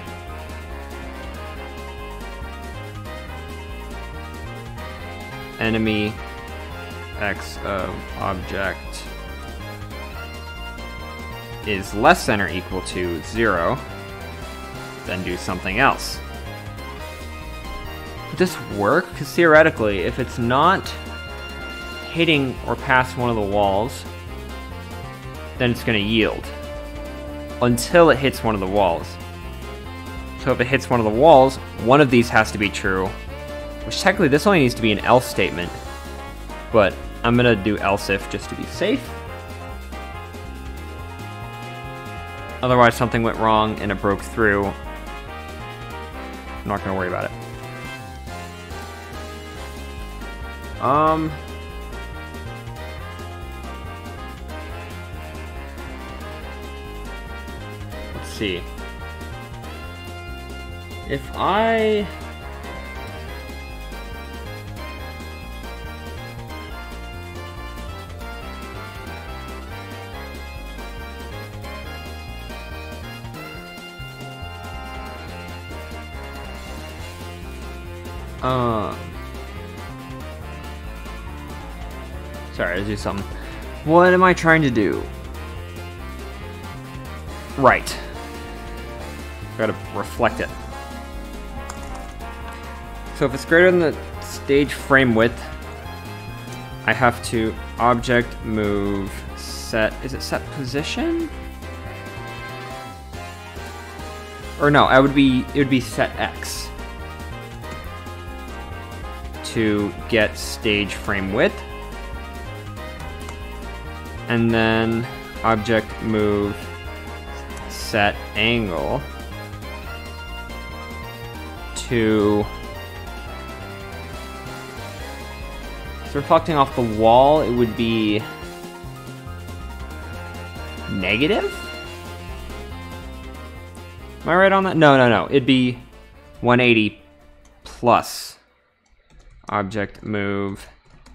enemy x of object is less than or equal to 0, then do something else. Would this work? Because theoretically, if it's not hitting or past one of the walls, then it's going to yield until it hits one of the walls. So if it hits one of the walls, one of these has to be true, which technically this only needs to be an else statement, but I'm going to do else if just to be safe. Otherwise something went wrong and it broke through. I'm not going to worry about it. Let's see. If I sorry, let's do something. What am I trying to do? Right. Gotta reflect it. So if it's greater than the stage frame width, I have to object move set, is it set position? Or no, it would be set X to get stage frame width. And then object move set angle to, so reflecting off the wall, it would be negative? Am I right on that? No. It'd be 180 plus object move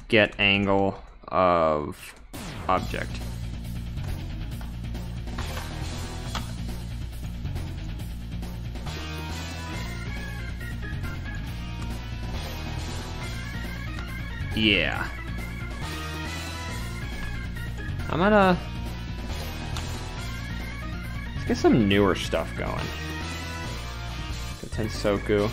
get angle of object. Yeah. I'm gonna... let's get some newer stuff going. The Tensoku.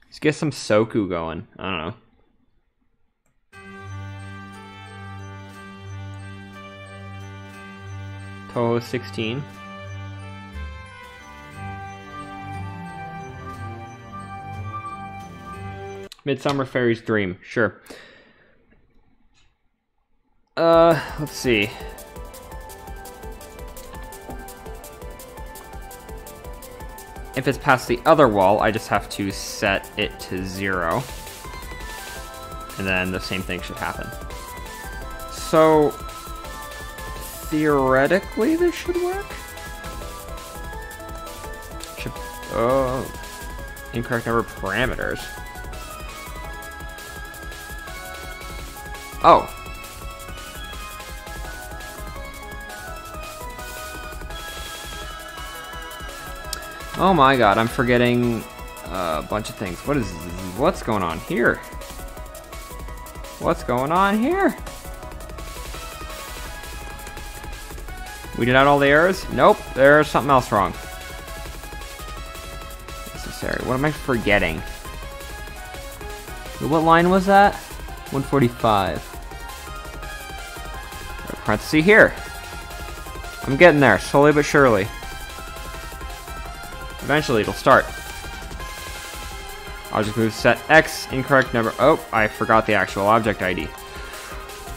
Let's get some Soku going. I don't know. Toho 16. Midsummer Fairy's Dream. Sure. Let's see. If it's past the other wall, I just have to set it to 0. And then the same thing should happen. So, theoretically, this should work? Incorrect number of parameters. Oh. Oh my god, I'm forgetting a bunch of things. What's going on here? What's going on here? We did out all the errors? Nope, there's something else wrong. Necessary. What am I forgetting? What line was that? 145. Parenthesis here. I'm getting there, slowly but surely. Eventually it'll start. Object move set X, incorrect number. Oh, I forgot the actual object ID.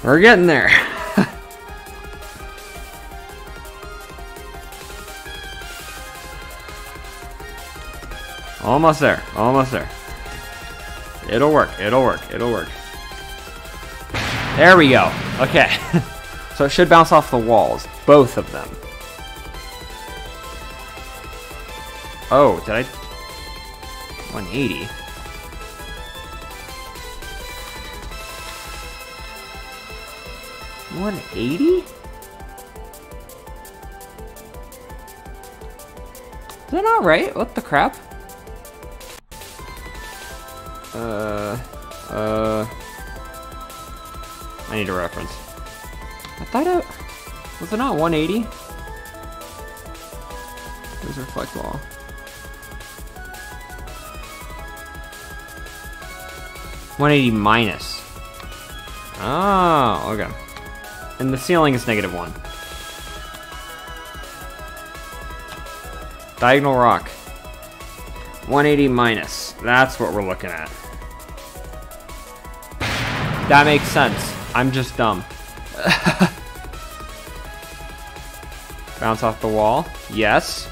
We're getting there. Almost there, almost there. It'll work, it'll work, it'll work. There we go. Okay. So it should bounce off the walls, both of them. Oh, did I? 180. $180? Is that not right? What the crap? I need a reference. I thought it... Was it not 180? Where's reflect wall? $180 minus. Oh, okay. And the ceiling is -1. Diagonal rock. 180 minus. That's what we're looking at. That makes sense. I'm just dumb. Bounce off the wall. Yes.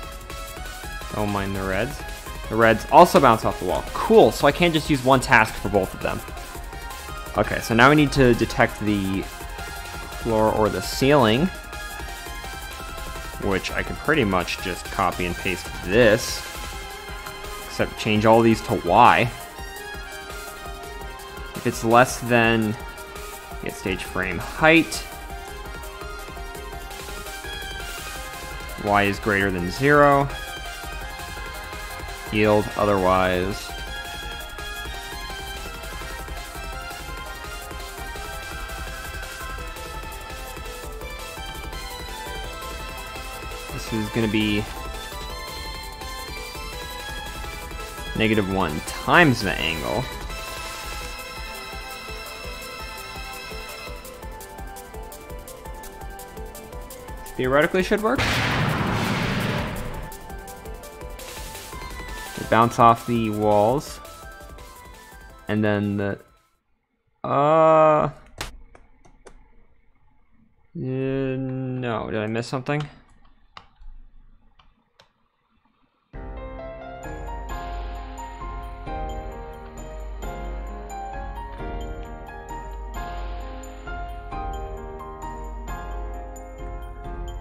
Don't mind the reds. The reds also bounce off the wall. Cool, so I can't just use one task for both of them. Okay, so now we need to detect the floor or the ceiling, which I can pretty much just copy and paste this, except change all these to Y. If it's less than, get stage frame height. Y is greater than 0. Yield otherwise. This is going to be -1 times the angle. Theoretically should work. Bounce off the walls, and then the no, did I miss something?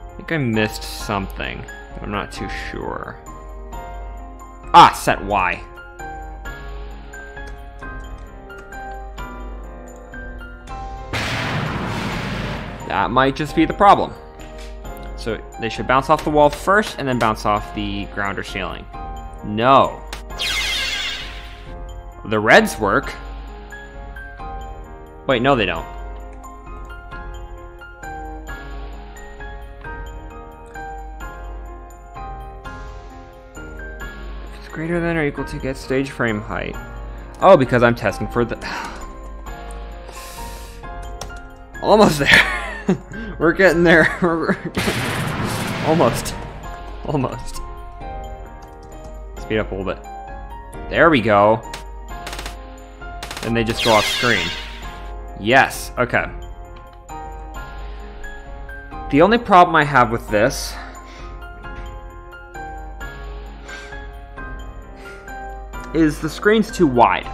I think I missed something. I'm not too sure. Ah, set Y. That might just be the problem. So they should bounce off the wall first and then bounce off the ground or ceiling. No. The reds work. Wait, no they don't. Greater than or equal to get stage frame height. Oh, because I'm testing for the... Almost there. We're getting there. Almost. Almost. Speed up a little bit. There we go. Then they just go off screen. Yes, okay. The only problem I have with this is the screen's too wide.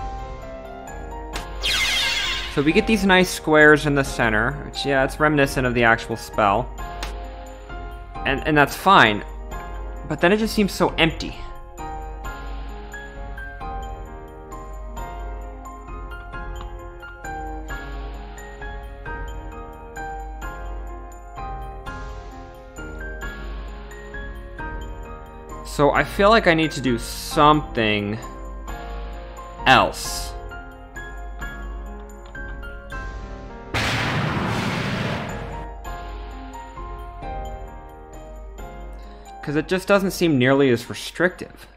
So we get these nice squares in the center, which, yeah, it's reminiscent of the actual spell. And that's fine. But then it just seems so empty. So I feel like I need to do something else. Because it just doesn't seem nearly as restrictive.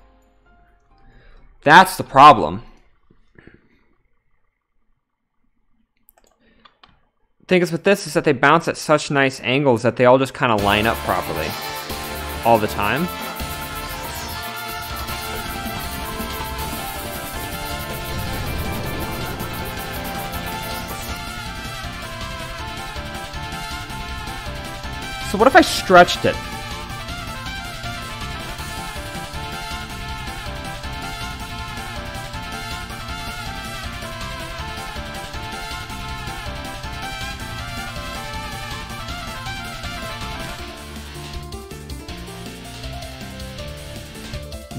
That's the problem. The thing is with this is that they bounce at such nice angles that they all just kind of line up properly all the time. So what if I stretched it?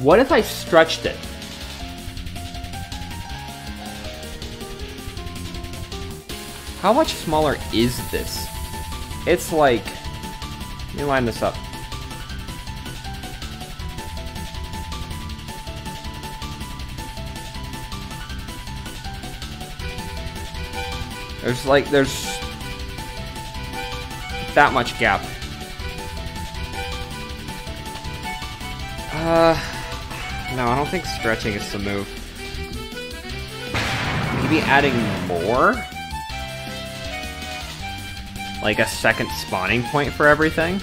What if I stretched it? How much smaller is this? It's like... Let me line this up. There's that much gap. No, I don't think stretching is the move. Maybe adding more? Like a second spawning point for everything?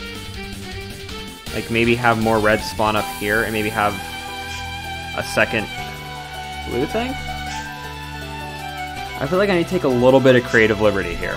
Like maybe have more red spawn up here and maybe have a second blue thing? I feel like I need to take a little bit of creative liberty here.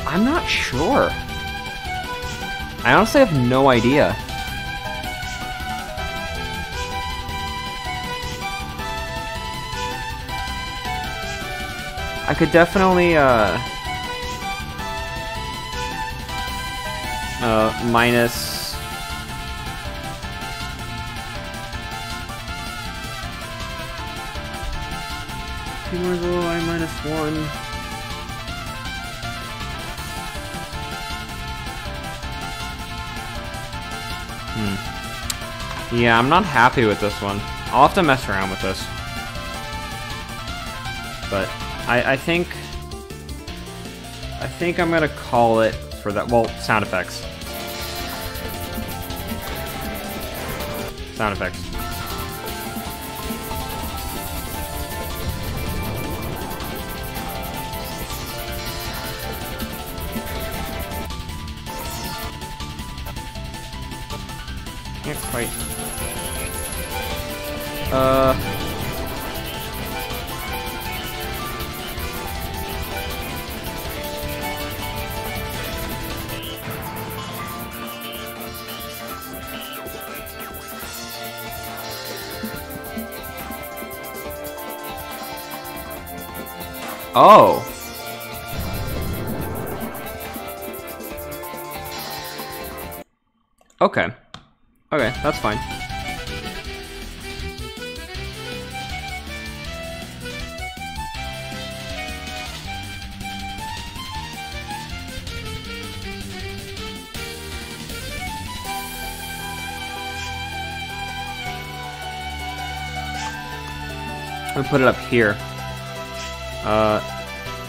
I'm not sure. I honestly have no idea. I could definitely, minus... I minus 1. Yeah, I'm not happy with this one. I'll have to mess around with this. But I think I'm gonna call it for that. Well, sound effects. Sound effects. Can't quite. Oh. Okay. Okay, that's fine. I'm gonna put it up here.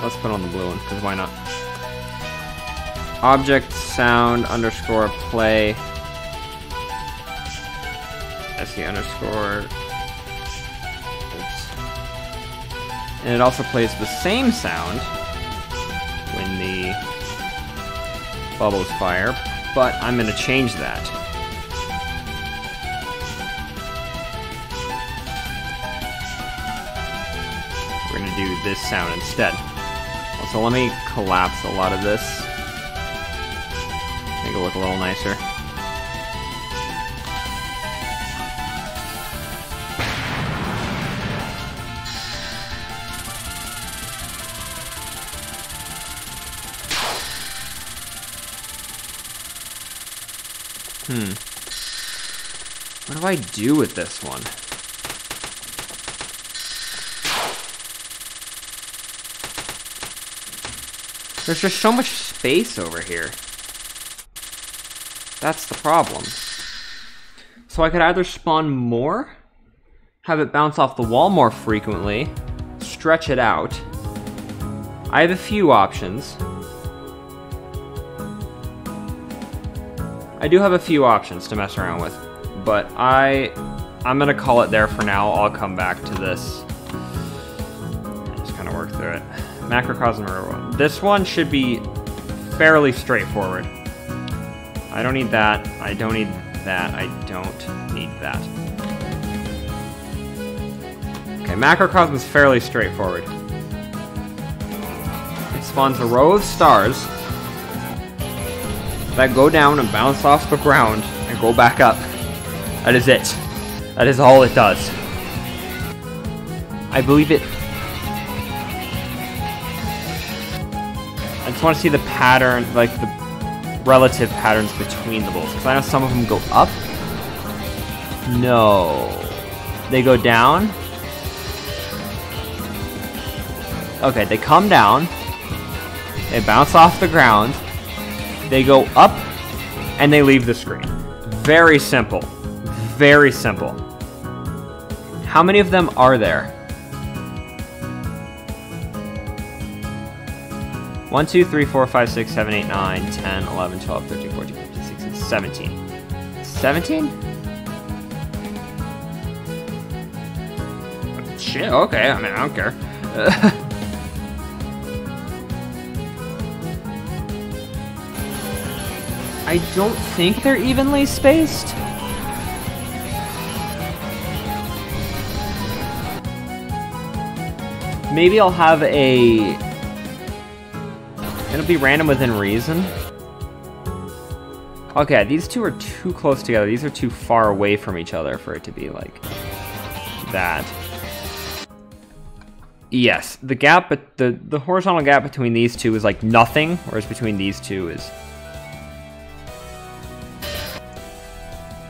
Let's put on the blue one, because why not? Object sound underscore play. SE underscore. Oops. And it also plays the same sound when the bubbles fire, but I'm gonna change that. do this sound instead. So let me collapse a lot of this. Make it look a little nicer. What do I do with this one? There's just so much space over here. That's the problem. So I could either spawn more, have it bounce off the wall more frequently, stretch it out. I have a few options. I do have a few options to mess around with, but I'm gonna call it there for now. I'll come back to this. Just kind of work through it. Macrocosm River. This one should be fairly straightforward. I don't need that. I don't need that. I don't need that. Okay, Macrocosm is fairly straightforward. It spawns a row of stars that go down and bounce off the ground and go back up. That is it. That is all it does. I believe it. I just want to see the pattern, like the relative patterns between the bullets. Because I know some of them go up. No. They go down. Okay, they come down. They bounce off the ground. They go up, and they leave the screen. Very simple. Very simple. How many of them are there? 1, 2, 3, 4, 5, 6, 7, 8, 9, 10, 11, 12, 13, 14, 15, 16, 17. 17? Shit, okay, I mean, I don't care. I don't think they're evenly spaced. Maybe I'll have a... It'll be random within reason. Okay, these two are too close together. These are too far away from each other for it to be like that. Yes, the gap, but the horizontal gap between these two is like nothing, whereas between these two is...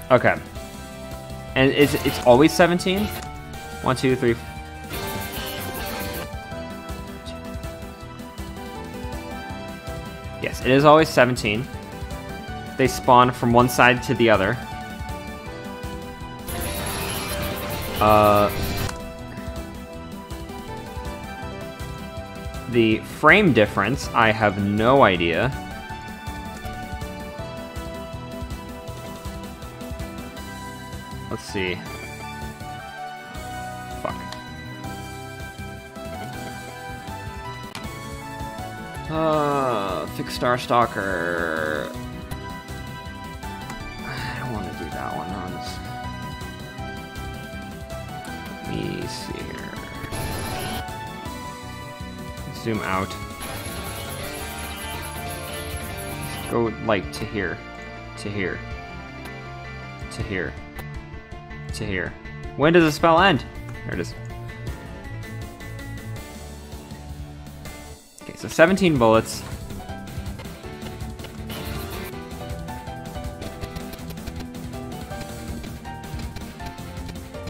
Okay. And it's always 17? 1, 2, 3... Yes, it is always 17. They spawn from one side to the other. The frame difference, I have no idea. Let's see. Fuck. Fixed Star Stalker. I don't want to do that one. Let me see here. Let's zoom out. Let's go like to here, to here, to here, to here. When does the spell end? There it is. Okay, so 17 bullets.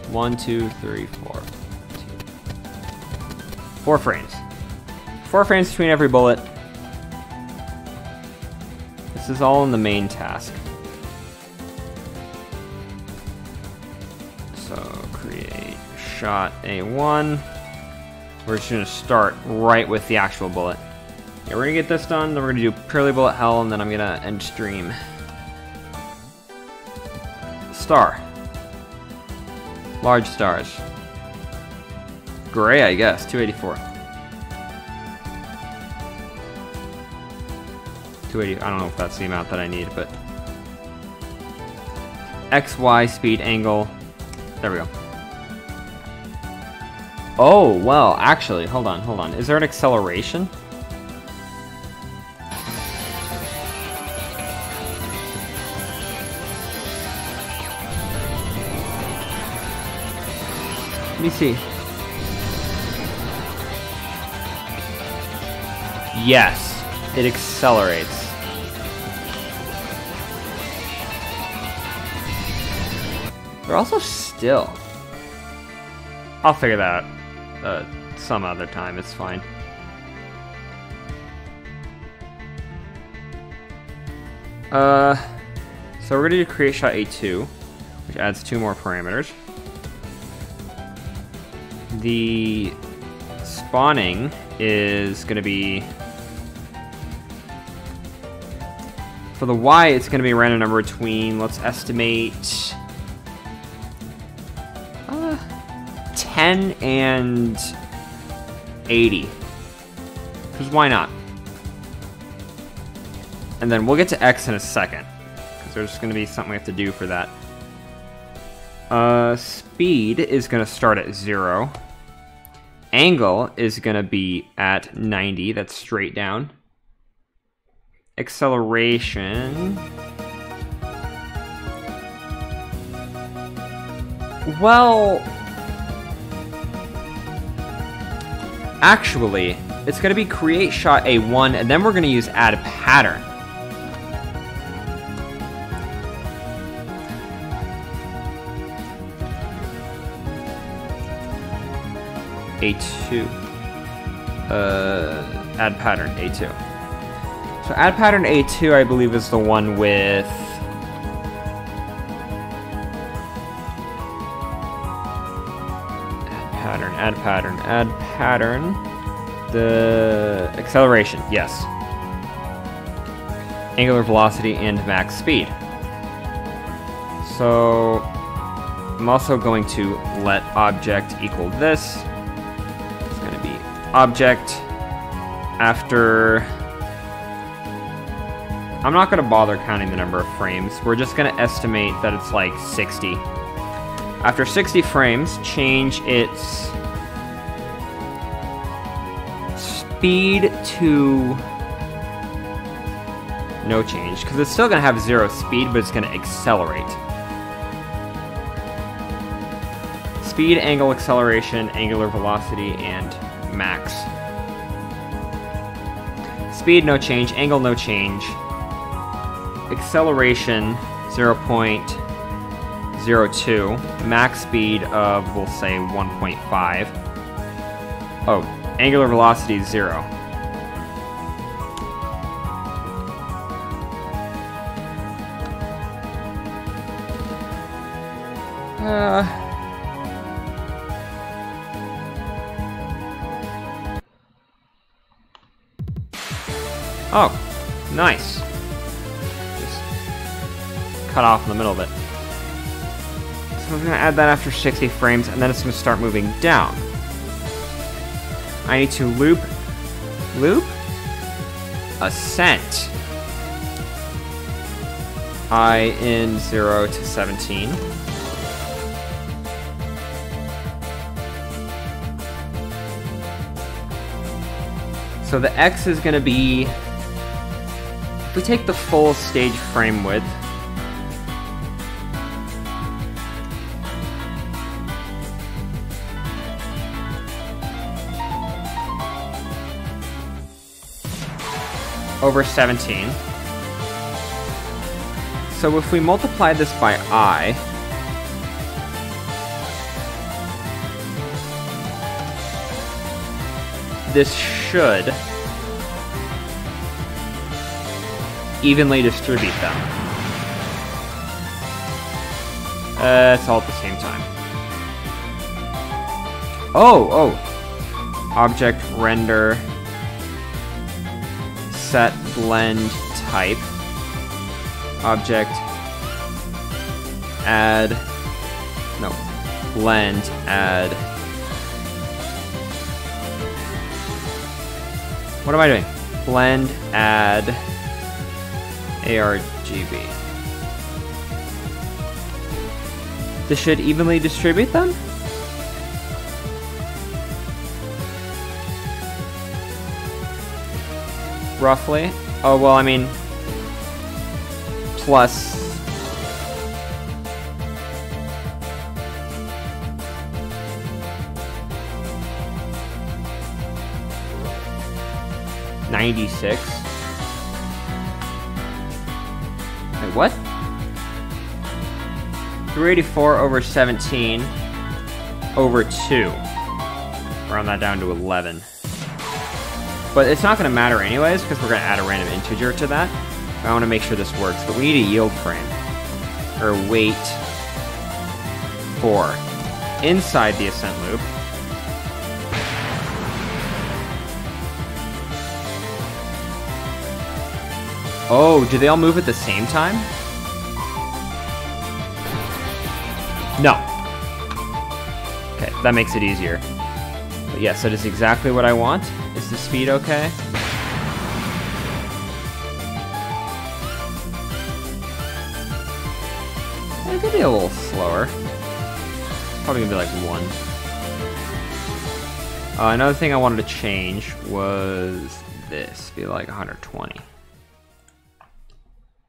One, two, three, four. 4 frames. 4 frames between every bullet. This is all in the main task. So create shot A1. We're just gonna start right with the actual bullet. Yeah, we're gonna get this done, then we're gonna do purely bullet hell, and then I'm gonna end stream. Star. Large stars. Gray, I guess. 284. 280. I don't know if that's the amount that I need, but X, Y, speed, angle. There we go. Oh, well, actually, hold on. Is there an acceleration? Let me see. Yes, it accelerates. They're also still. I'll figure that out some other time, it's fine. So we're gonna do create shot A2, which adds 2 more parameters. The spawning is gonna be, for the Y, it's gonna be a random number between, let's estimate, 10 and 80. Because why not? And then we'll get to X in a second, because there's going to be something we have to do for that. Speed is going to start at 0. Angle is going to be at 90. That's straight down. Acceleration. Well, actually, it's going to be create shot A1, and then we're going to use add pattern. A2. Add pattern A2. So add pattern A2, I believe, is the one with add pattern. The acceleration, yes. Angular velocity and max speed. So I'm also going to let object equal this. It's going to be object after. I'm not going to bother counting the number of frames. We're just going to estimate that it's like 60. After 60 frames, change its speed to no change, because it's still going to have 0 speed, but it's going to accelerate. Speed, angle, acceleration, angular velocity, and max. Speed, no change. Angle, no change. Acceleration, 0.02. Max speed of, we'll say, 1.5. Oh, angular velocity is 0. Oh, nice. Just cut off in the middle of it. So I'm going to add that after 60 frames, and then it's going to start moving down. I need to loop, ascent. I in 0 to 17. So the X is going to be, if we take the full stage frame width, over 17. So if we multiply this by I, this should evenly distribute them. It's all at the same time. Oh! Object render set blend type. Object add, no, blend add. What am I doing? Blend add ARGB. This should evenly distribute them? roughly. Oh, well, I mean, plus... $96. Wait, what? 384 over 17 over 2. Round that down to 11. But it's not going to matter anyways, because we're going to add a random integer to that. I want to make sure this works, but we need a yield frame. Or wait for inside the ascent loop. Oh, do they all move at the same time? No. Okay, that makes it easier. But yes, that is exactly what I want. Is the speed okay? It could be a little slower. Probably gonna be like 1. Another thing I wanted to change was this. Be like 120.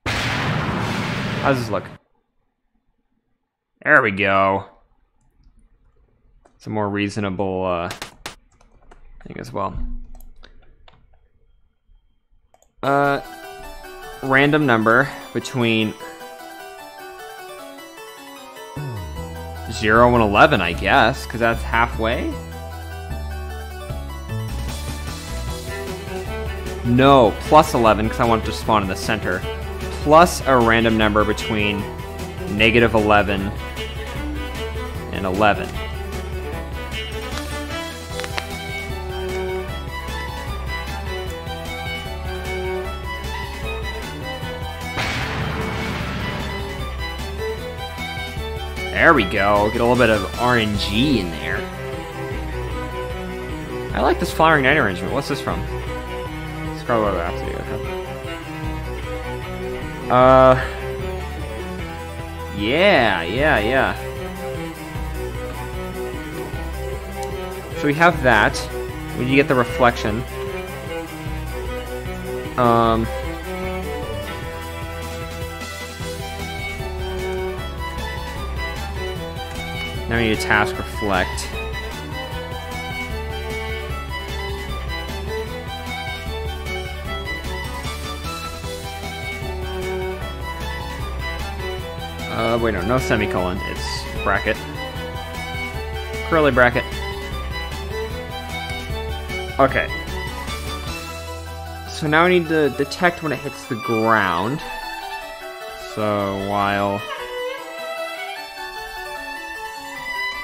How does this look? There we go. It's a more reasonable thing as well. Random number between 0 and 11, I guess, because that's halfway. No, plus 11, because I want it to spawn in the center. Plus a random number between -11 and 11. There we go. Get a little bit of RNG in there. I like this flowering night arrangement. What's this from? It's probably what I have to do. Yeah. So we have that. We need to get the reflection. Now we need to task reflect. Wait, no semicolon. It's bracket. Curly bracket. Okay. So now I need to detect when it hits the ground. So while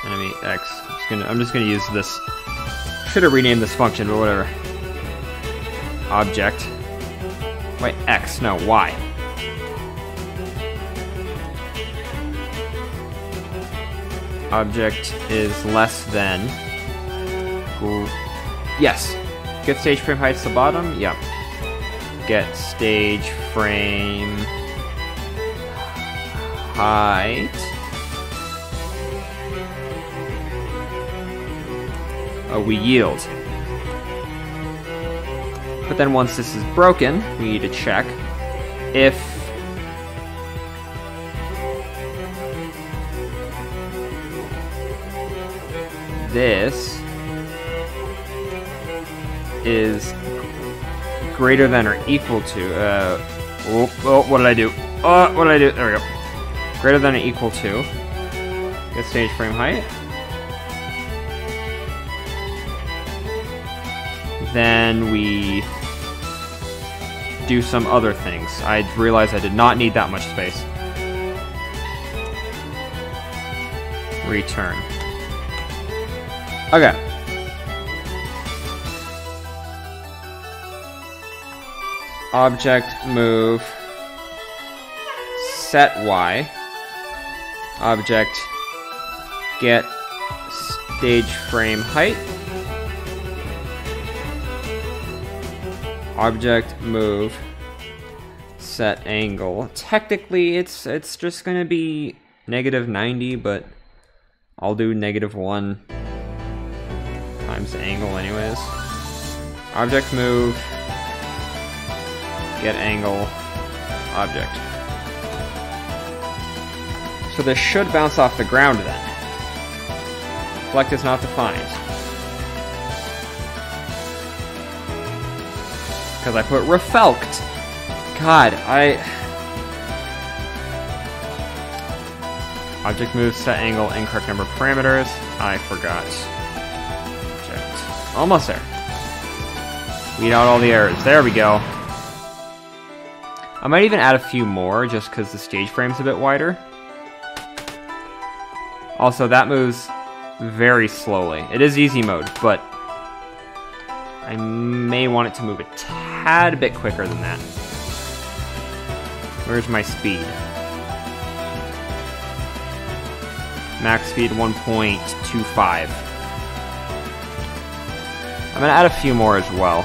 enemy X, I'm just gonna use this. Should have renamed this function, but whatever. Object. Wait, X, no, Y. Object is less than. Cool. Yes. Get stage frame height to the bottom. Yep. Get stage frame height. Oh, we yield. But then once this is broken, we need to check if this is greater than or equal to, what did I do? What did I do? There we go. Greater than or equal to, get stage frame height. Then we do some other things. I realized I did not need that much space. Return. Okay. Object move set Y. Object get stage frame height. Object move set angle. Technically it's just gonna be -90, but I'll do -1 times the angle anyways. Object move Get angle. Object. So this should bounce off the ground then. Select is not defined. Because I put reflect. God, Object moves, set angle, incorrect number of parameters. I forgot. Object. Almost there. Weed out all the errors. There we go. I might even add a few more just because the stage frame's a bit wider. Also, that moves very slowly. It is easy mode, but I may want it to move a tad bit quicker than that. Where's my speed? Max speed 1.25. I'm gonna add a few more as well.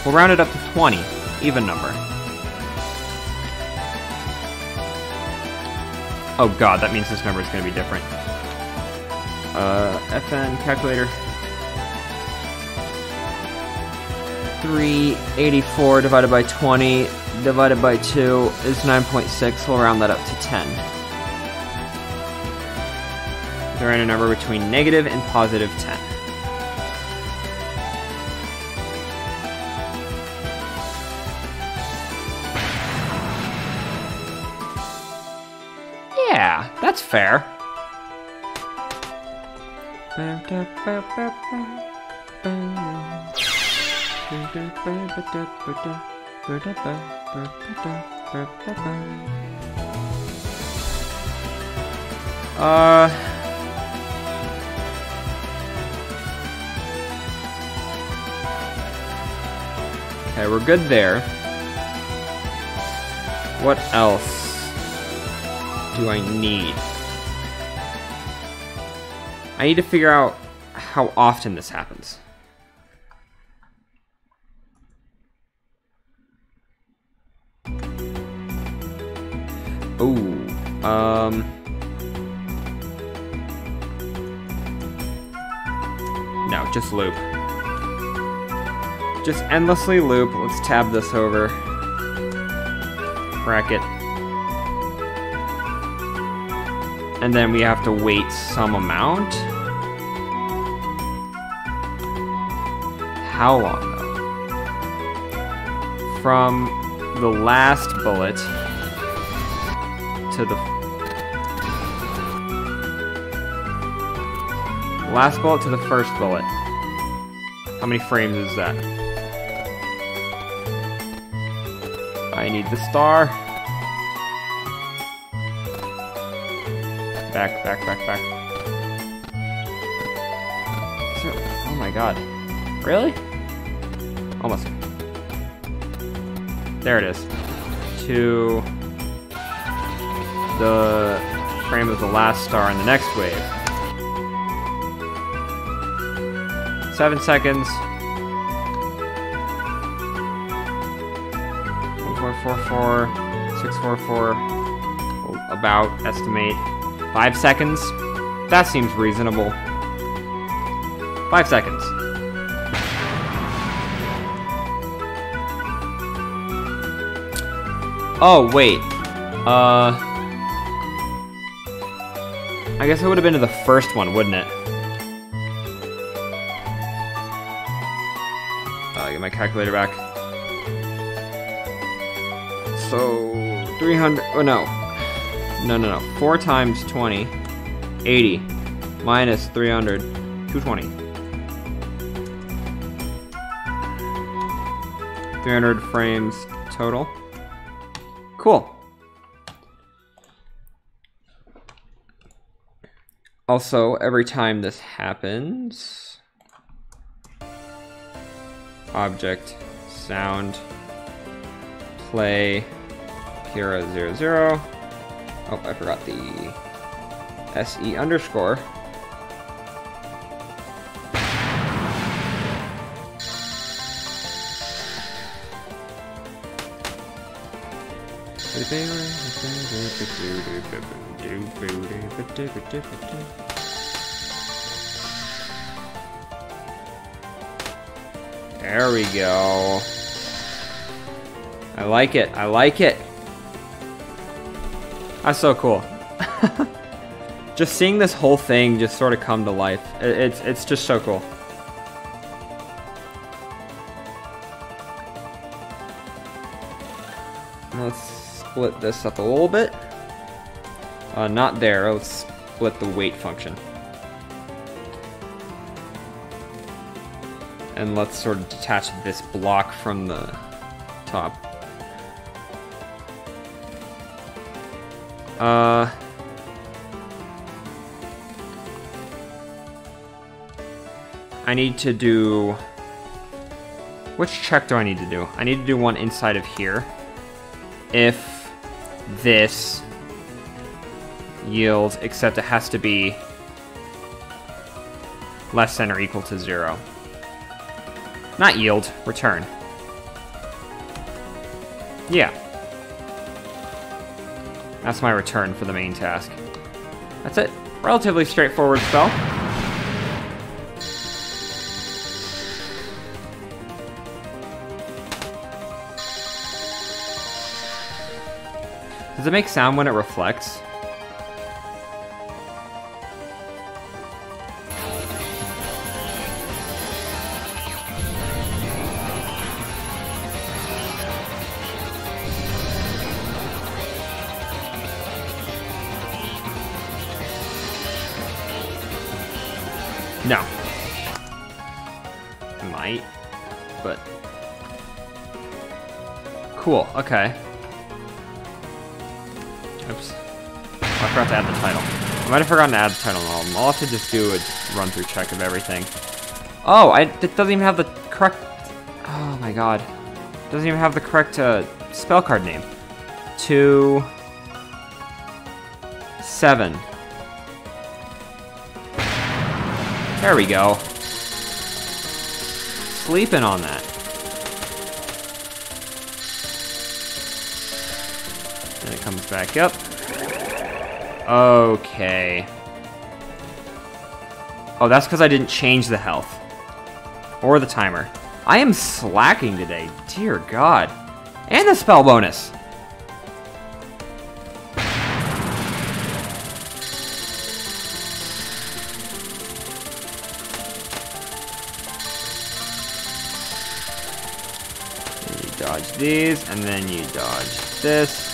We'll round it up to 20, even number. Oh god, that means this number is gonna be different. FN calculator. 384 divided by 20 divided by 2 is 9.6. We'll round that up to 10. They're in a number between negative and positive 10. Yeah, that's fair. Okay, we're good there. What else do I need? I need to figure out how often this happens. Ooh, no, just loop. Just endlessly loop. Let's tab this over. Bracket. And then we have to wait some amount. How long, though? From the last bullet to the last bullet to the first bullet. How many frames is that? I need the star. Back. Oh my god. Really? Almost. There it is. To the frame of the last star in the next wave. 7 seconds. 1444, 644. About, estimate. 5 seconds. That seems reasonable. 5 seconds. Oh, wait. I guess it would have been to the first one, wouldn't it? Get my calculator back. So, 300, oh no. No. 4 times 20, 80, minus 300, 220. 300 frames total. Cool. Also, every time this happens, object, sound, play, Kira 00. Oh, I forgot the SE underscore. There we go. I like it. I like it. That's so cool. Just seeing this whole thing just sort of come to life. It's just so cool. Let's split this up a little bit. Not there. Let's split the weight function. And let's sort of detach this block from the top. I need to do... Which check do I need to do? I need to do one inside of here. If this yields, except it has to be less than or equal to 0. Not yield, return. Yeah. That's my return for the main task. That's it. Relatively straightforward spell. Does it make sound when it reflects? No. It might, but... Cool, okay. Oops. Oh, I forgot to add the title. I might have forgotten to add the title on them. I'll have to just do a run-through check of everything. Oh, it doesn't even have the correct... Oh my god. It doesn't even have the correct spell card name. 2... 7. There we go. Sleeping on that. Then it comes back up. Okay. Oh, that's because I didn't change the health. Or the timer. I am slacking today. Dear God. And the spell bonus. Dodge these, and then you dodge this.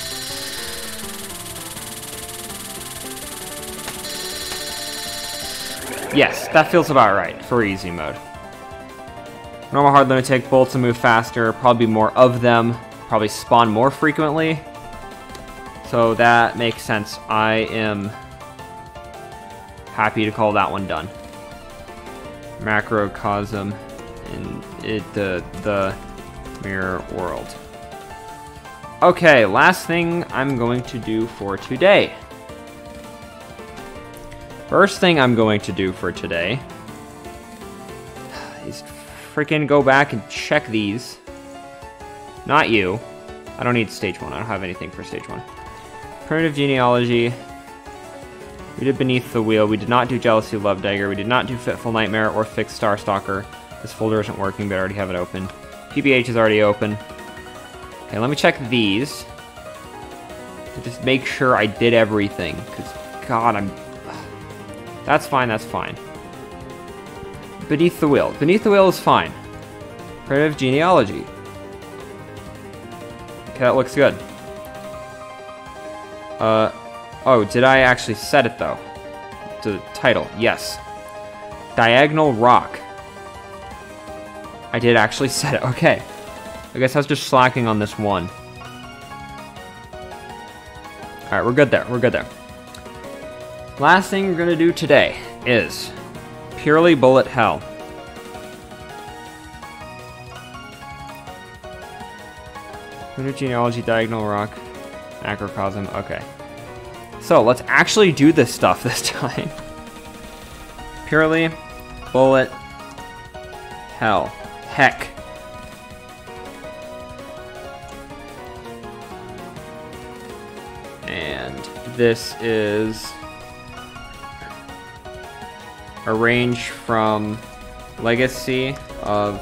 Yes, that feels about right for easy mode. Normal hard lunatic, bolts will move faster, probably more of them, probably spawn more frequently. So that makes sense. I am happy to call that one done. Macrocosm and the mirror world. Okay, last thing I'm going to do for today. First thing I'm going to do for today is freaking go back and check these. Not you. I don't need stage 1. I don't have anything for stage 1. Primitive genealogy. We did Beneath the Wheel. We did not do Jealousy Love Dagger. We did not do Fitful Nightmare or Fixed Star Stalker. This folder isn't working, but I already have it open. PBH is already open. Okay, let me check these. Just make sure I did everything. Because, God, I'm... That's fine, that's fine. Beneath the Wheel. Beneath the Wheel is fine. Primitive genealogy. Okay, that looks good. Oh, did I actually set it, though? The title, yes. Diagonal Rock. I did actually set it. Okay. I guess I was just slacking on this one. Alright, we're good there. We're good there. Last thing we're going to do today is Purely Bullet Hell. Genealogy, Diagonal Rock, Macrocosm. Okay. So, let's actually do this stuff this time. Purely Bullet Hell. Heck. And this is arranged from Legacy of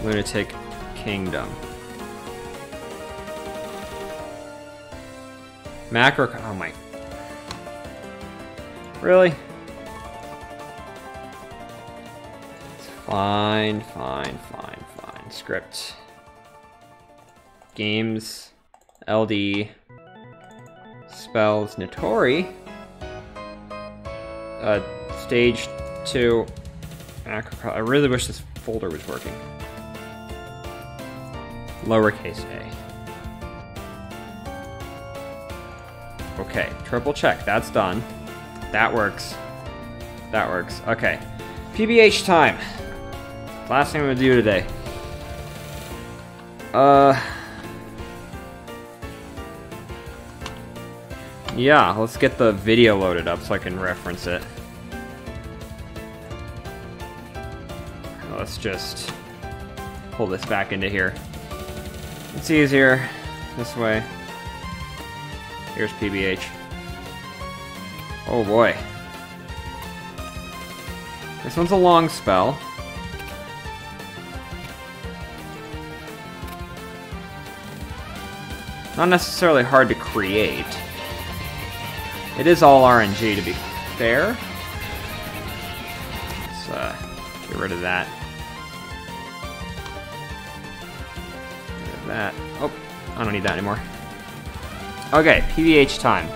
Lunatic Kingdom. Macro. Oh my. Really? It's fine. Script. Games. LD. Spells. Notori. Stage 2. Macro. I really wish this folder was working. Lowercase a. Okay, triple check. That's done. That works. That works. Okay. PBH time. Last thing I'm gonna do today. Yeah, let's get the video loaded up so I can reference it. Let's just pull this back into here. It's easier this way. Here's PBH. Oh boy. This one's a long spell. Not necessarily hard to create. It is all RNG, to be fair. Let's get rid of that. Get rid of that. Oh, I don't need that anymore. Okay, PBH time.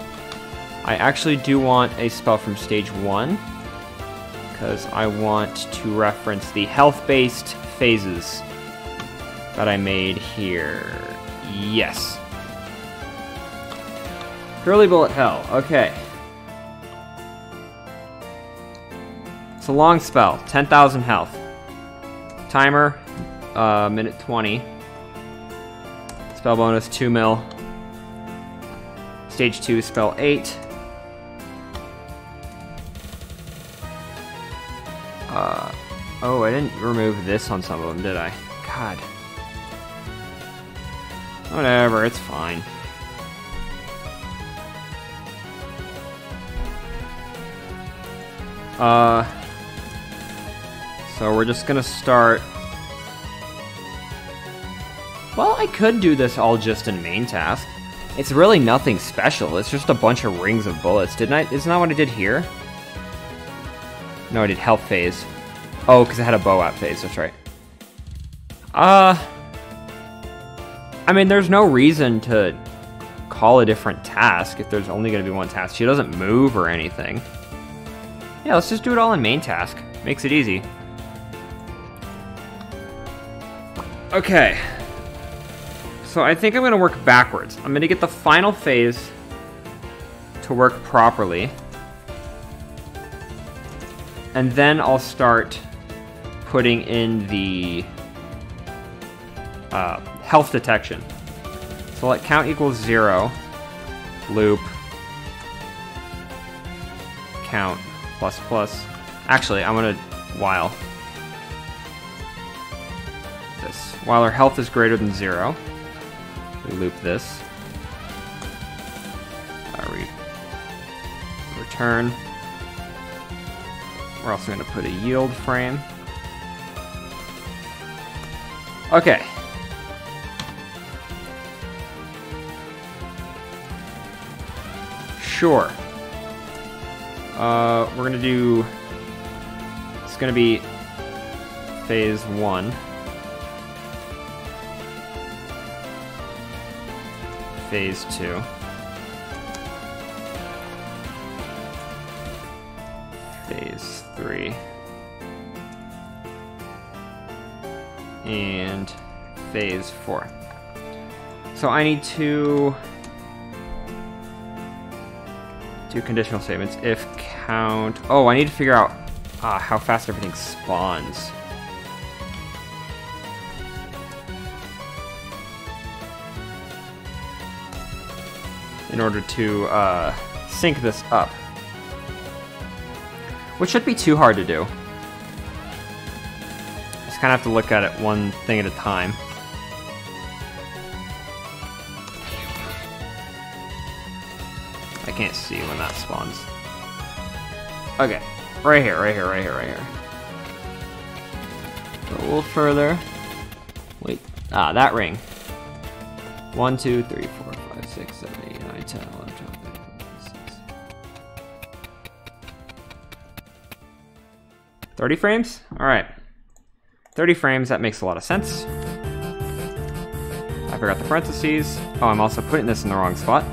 I actually do want a spell from stage 1, because I want to reference the health-based phases that I made here. Yes. Curly Bullet Hell, okay. It's a long spell, 10,000 health. Timer, minute 20. Spell bonus, 2 mil. Stage 2, spell 8. Oh, I didn't remove this on some of them, did I? God. Whatever, it's fine. So we're just gonna start. Well, I could do this all just in main task. It's really nothing special. It's just a bunch of rings of bullets. Didn't I? Isn't that what I did here? No, I did health phase. Oh, because I had a bow out phase. That's right. I mean, there's no reason to call a different task if there's only going to be one task. She doesn't move or anything. Yeah, let's just do it all in main task. Makes it easy. Okay. So I think I'm going to work backwards. I'm going to get the final phase to work properly. And then I'll start putting in the health detection. So let count equals 0, loop, count, plus plus. Actually, I'm going to while this. While our health is greater than 0, we loop this. Return. We're also going to put a yield frame. Okay. Sure. We're going to do... It's going to be phase 1. Phase 2. Phase 3. And phase 4. So I need to do conditional statements. If count... Oh, I need to figure out how fast everything spawns. In order to sync this up. Which shouldn't be too hard to do. Just kind of have to look at it one thing at a time. I can't see when that spawns. Okay, right here. Go a little further. Wait, that ring. 1, 2, 3, 4, 5, 6, 7, 8, 9, 10, 11, 12. 30 frames? All right. 30 frames, that makes a lot of sense. I forgot the parentheses. Oh, I'm also putting this in the wrong spot.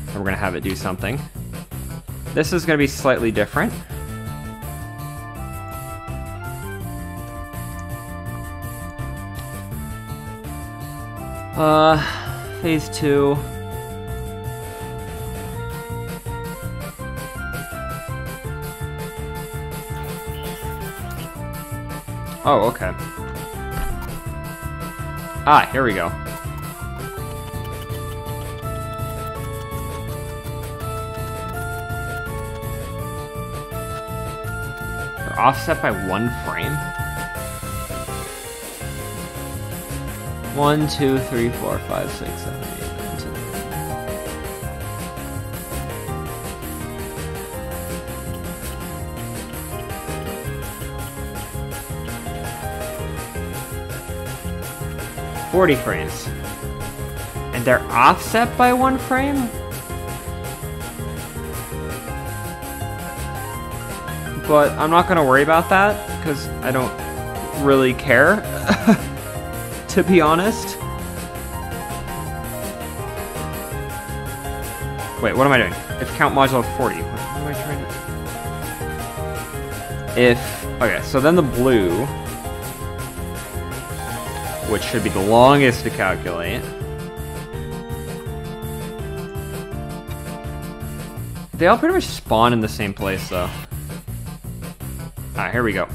And we're gonna have it do something. This is gonna be slightly different. Phase 2. Oh, okay. Ah, here we go. They're offset by 1 frame? 1, 2, 3, 4, 5, 6, 7, 8, 9, 10. $40 frames. And they're offset by 1 frame? But I'm not gonna worry about that, because I don't really care. To be honest. Wait, what am I doing? If count modulo 40, what am I trying to... okay, so then the blue, which should be the longest to calculate. They all pretty much spawn in the same place, though. Alright, here we go.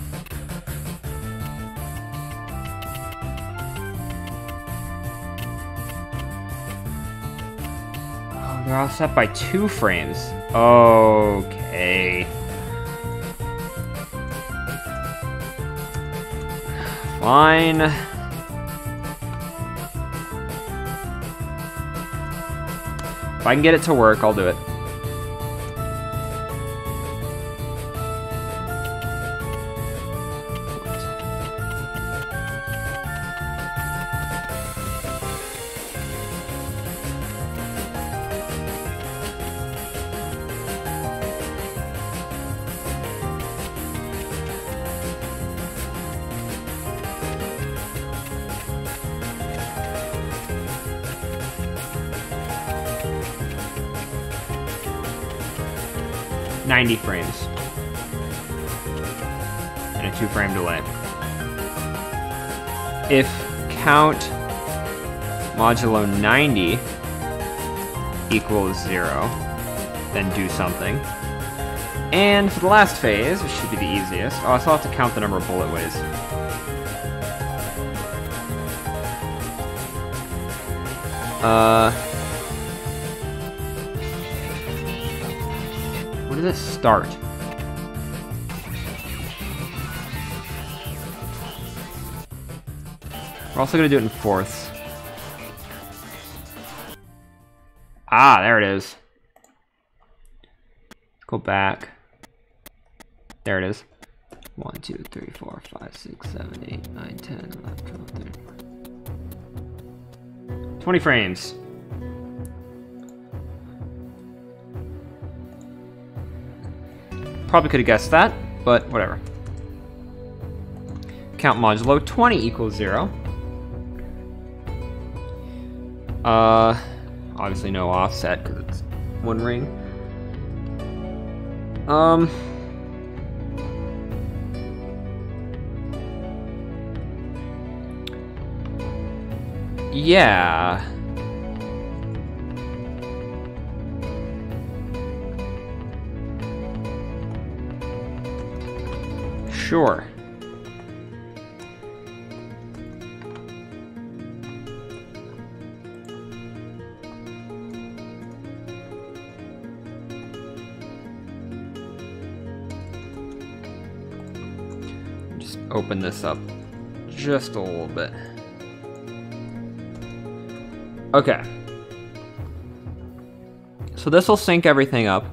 They're offset by 2 frames. Okay. Fine. If I can get it to work, I'll do it. $90 frames. And a 2-frame delay. If count modulo 90 equals 0, then do something. And for the last phase, which should be the easiest, oh, I still have to count the number of bullet ways. Where did it start? We're also gonna do it in fourths. Ah, there it is. Let's go back. There it is. 1, 2, 3, 4, 5, 6, 7, 8, 9, 10, 11, 12, 13. 20 frames. Probably could have guessed that, but whatever. Count modulo 20 equals 0. Obviously no offset because it's 1 ring. Yeah. Sure. Just open this up just a little bit. Okay. So this will sync everything up.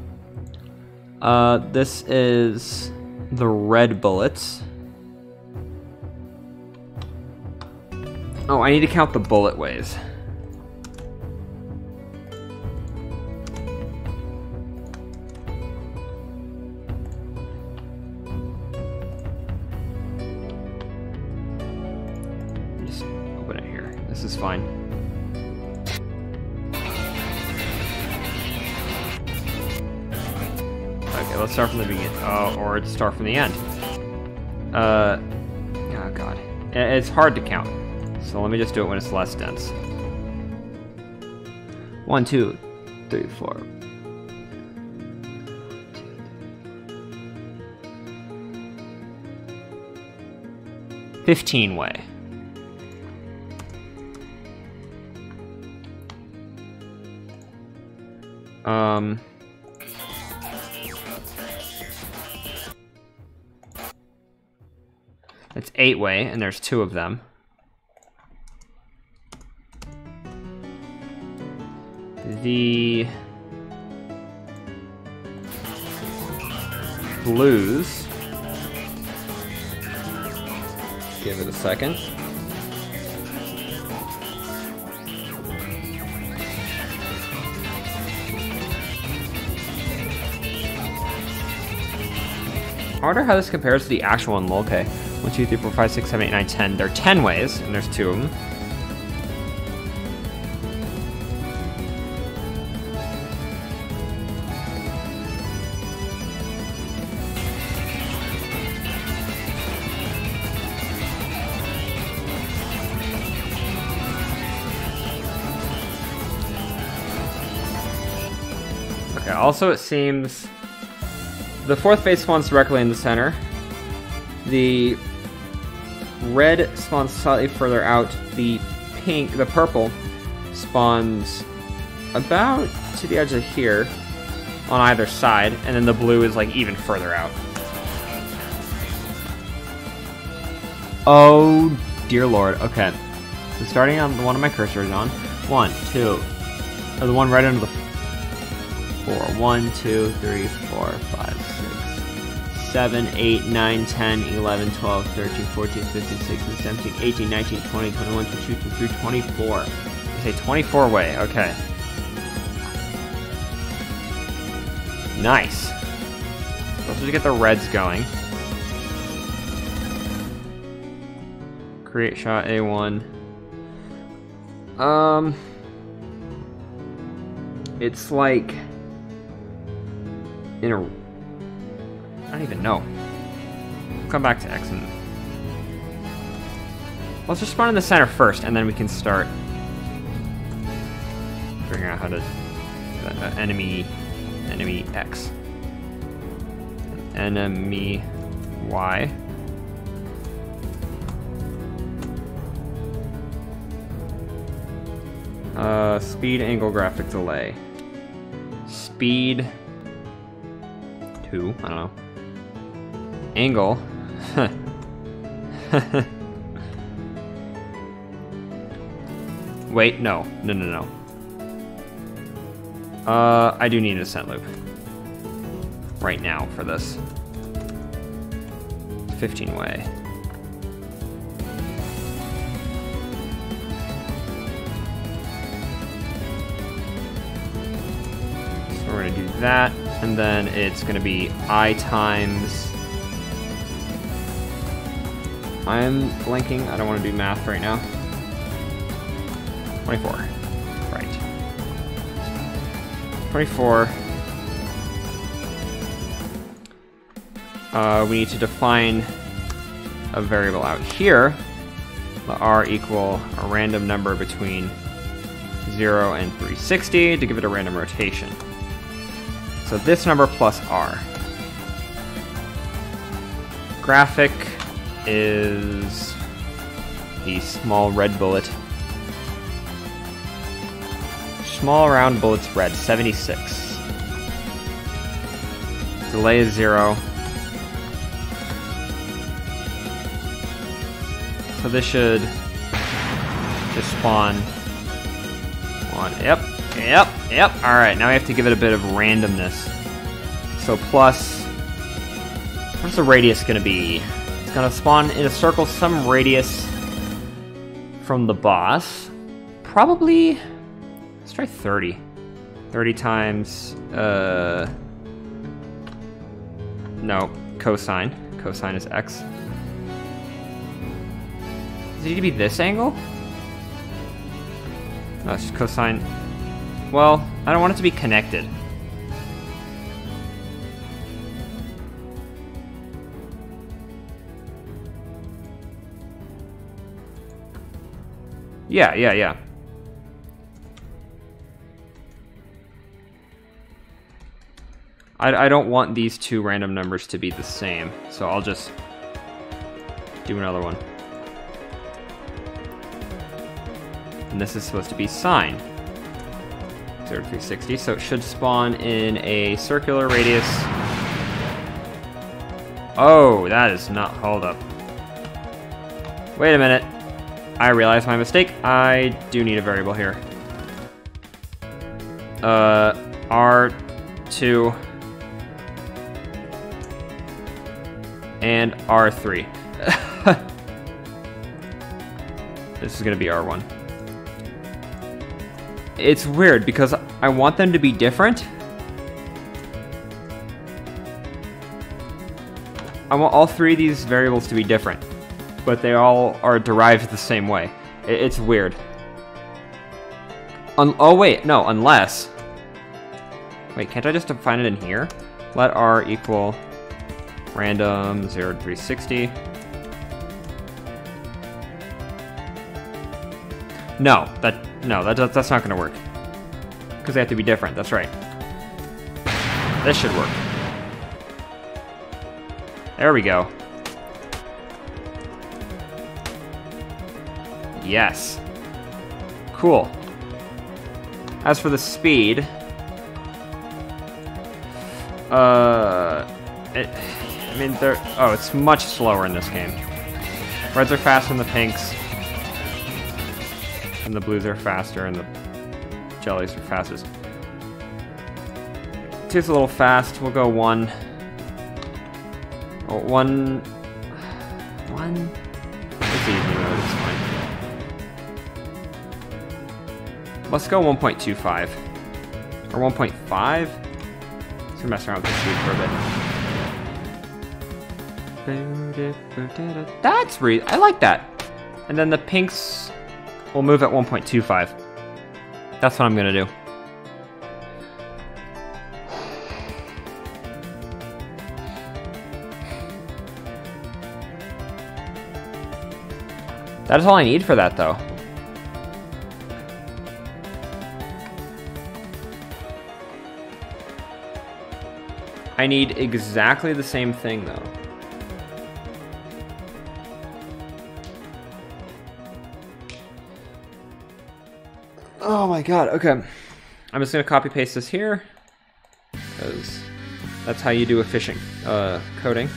This is the red bullets. Oh, I need to count the bullet ways. This is fine. Okay, let's start from the beginning. Or start from the end. Oh god. It's hard to count. So let me just do it when it's less dense. 1, 2, 3, 4. 15 way. It's 8 way, and there's 2 of them. The blues. Give it a second. I wonder how this compares to the actual one. Okay. 1, 2, 3, 4, 5, 6, 7, 8, 9, 10. There are 10 ways, and there's 2 of them. Okay, also it seems the 4th base spawns directly in the center. The red spawns slightly further out. The purple spawns about to the edge of here on either side, and then the blue is like even further out. Oh dear lord. Okay, so starting on the one of my cursors on 1, 2, or the one right under the 4. 1, 2, 3, 4, 5, 6, 7, 8, 9, 10, 11, 12, 13, 14, 15, 16, 17, 18, 19, 20, 21, 22, 23, 24. I say 24 way, okay. Nice. Let's just get the reds going. Create shot A1. It's like in a, I don't even know. We'll come back to X and let's just spawn in the center first, and then we can start figuring out how to enemy X, enemy Y. Speed, angle, graphic delay. Speed 2, I don't know. Angle. Wait, no. I do need an ascent loop. Right now for this. 15 way. So we're gonna do that. And then it's going to be I times... I'm blanking. I don't want to do math right now. 24. Right. 24. We need to define a variable out here. Let R equal a random number between 0 and 360 to give it a random rotation. So this number plus R. Graphic is the small red bullet. Small round bullets red, 76. Delay is 0. So this should just spawn one. Yep. Alright, now we have to give it a bit of randomness. So plus, what's the radius going to be? It's going to spawn in a circle some radius from the boss. Probably, let's try 30. 30 times, no, cosine. Cosine is x. Does it need to be this angle? That's just cosine. Well, I don't want it to be connected. Yeah. I don't want these two random numbers to be the same, so I'll just do another one. And this is supposed to be sine. 0 to 360, so it should spawn in a circular radius. Oh, that is not, hold up. Wait a minute. I realized my mistake. I do need a variable here. R2 and R3. This is gonna be R1. It's weird because I want them to be different. I want all three of these variables to be different, but they all are derived the same way. It's weird. Oh wait, no, unless... Wait, can't I just define it in here? Let R equal random 0 to 360. No, that's not gonna work. Because they have to be different, that's right. This should work. There we go. Yes. Cool. As for the speed, I mean, it's much slower in this game. Reds are faster than the pinks, and the blues are faster, and the jellies are fastest. Two's a little fast. We'll go 1. Oh, 1. It's easy mode. It's fine. Let's go 1.25 or 1.5. Let's mess around with the speed for a bit. That's I like that. And then the pinks will move at 1.25. That's what I'm gonna do. That is all I need for that, though. I need exactly the same thing, though. Oh my god, okay. I'm just gonna copy paste this here, because that's how you do efficient coding.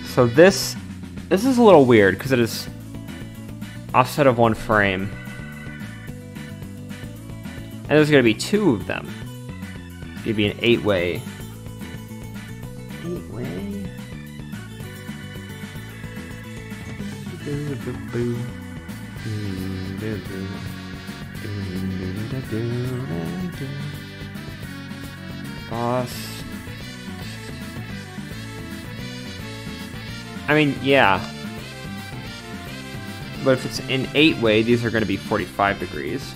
So this is a little weird, because it is offset of 1 frame. And there's gonna be 2 of them. It's gonna be an 8-way. 8-way? Boss. I mean, yeah. But if it's in 8-way, these are going to be 45 degrees.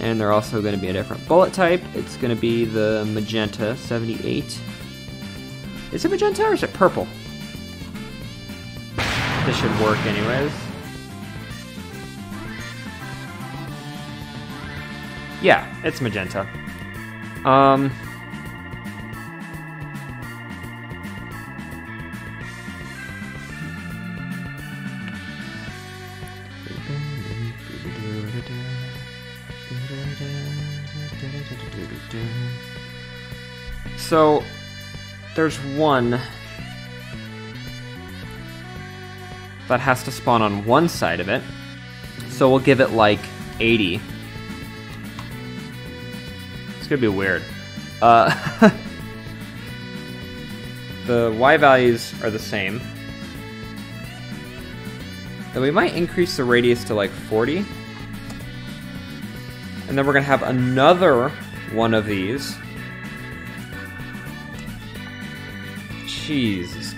And they're also going to be a different bullet type. It's going to be the magenta 78. Is it magenta or is it purple? This should work anyways. Yeah, it's magenta. So, there's one that has to spawn on one side of it. So we'll give it like 80. It's gonna be weird. The Y values are the same. Then we might increase the radius to like 40. And then we're gonna have another one of these. Jesus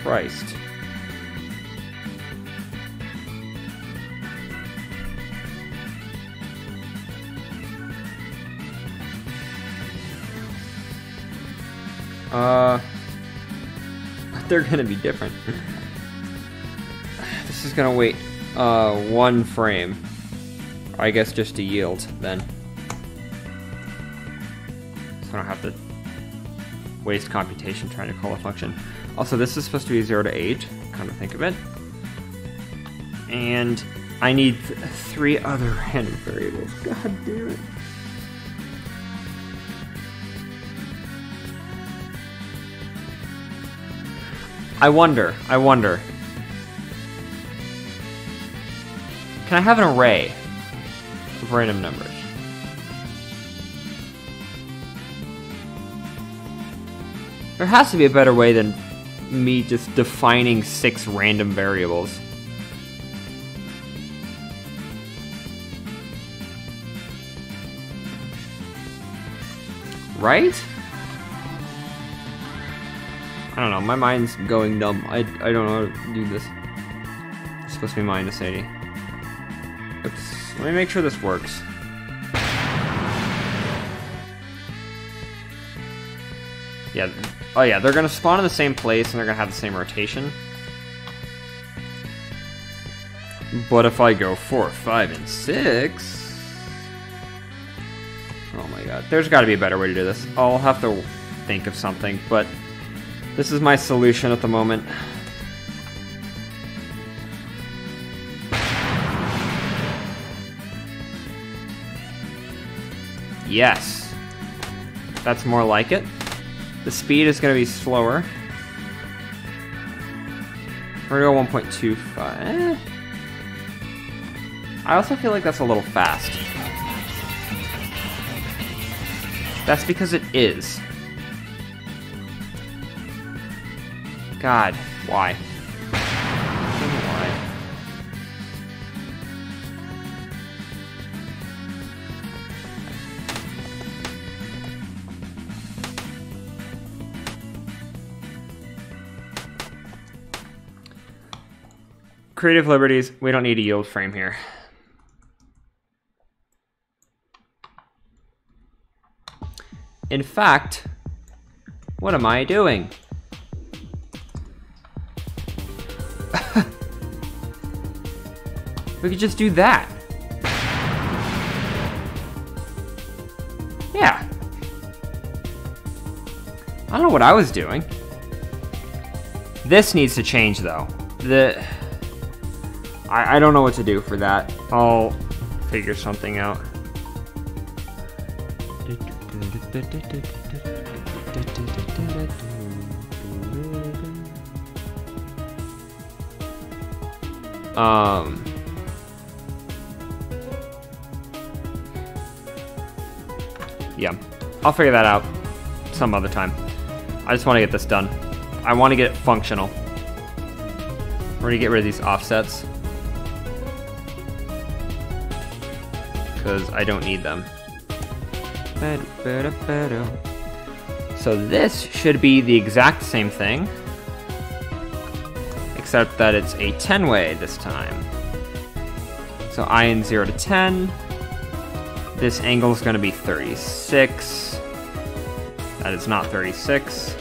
Christ. They're gonna be different. This is gonna wait 1 frame. I guess just to yield then. So I don't have to waste computation trying to call a function. Also, this is supposed to be 0 to 8, come to think of it. And I need 3 other random variables. God damn it. I wonder. Can I have an array of random numbers? There has to be a better way than me just defining 6 random variables. Right? I don't know, my mind's going numb. I don't know how to do this. It's supposed to be -80. Oops. Let me make sure this works. Yeah. Oh yeah, they're gonna spawn in the same place and they're gonna have the same rotation. But if I go 4, 5, and 6... Oh my god. There's gotta be a better way to do this. I'll have to think of something, but this is my solution at the moment. Yes. That's more like it. The speed is going to be slower. We're going to go 1.25. I also feel like that's a little fast. That's because it is. God, why? Why? Creative liberties, we don't need a yield frame here. In fact, what am I doing? We could just do that. Yeah. I don't know what I was doing. This needs to change though. I don't know what to do for that. I'll figure something out. Yeah, I'll figure that out some other time. I just want to get this done. I want to get it functional. We're going to get rid of these offsets, because I don't need them. So this should be the exact same thing, except that it's a 10-way this time. So I in 0 to 10. This angle is going to be 36. That is not 36.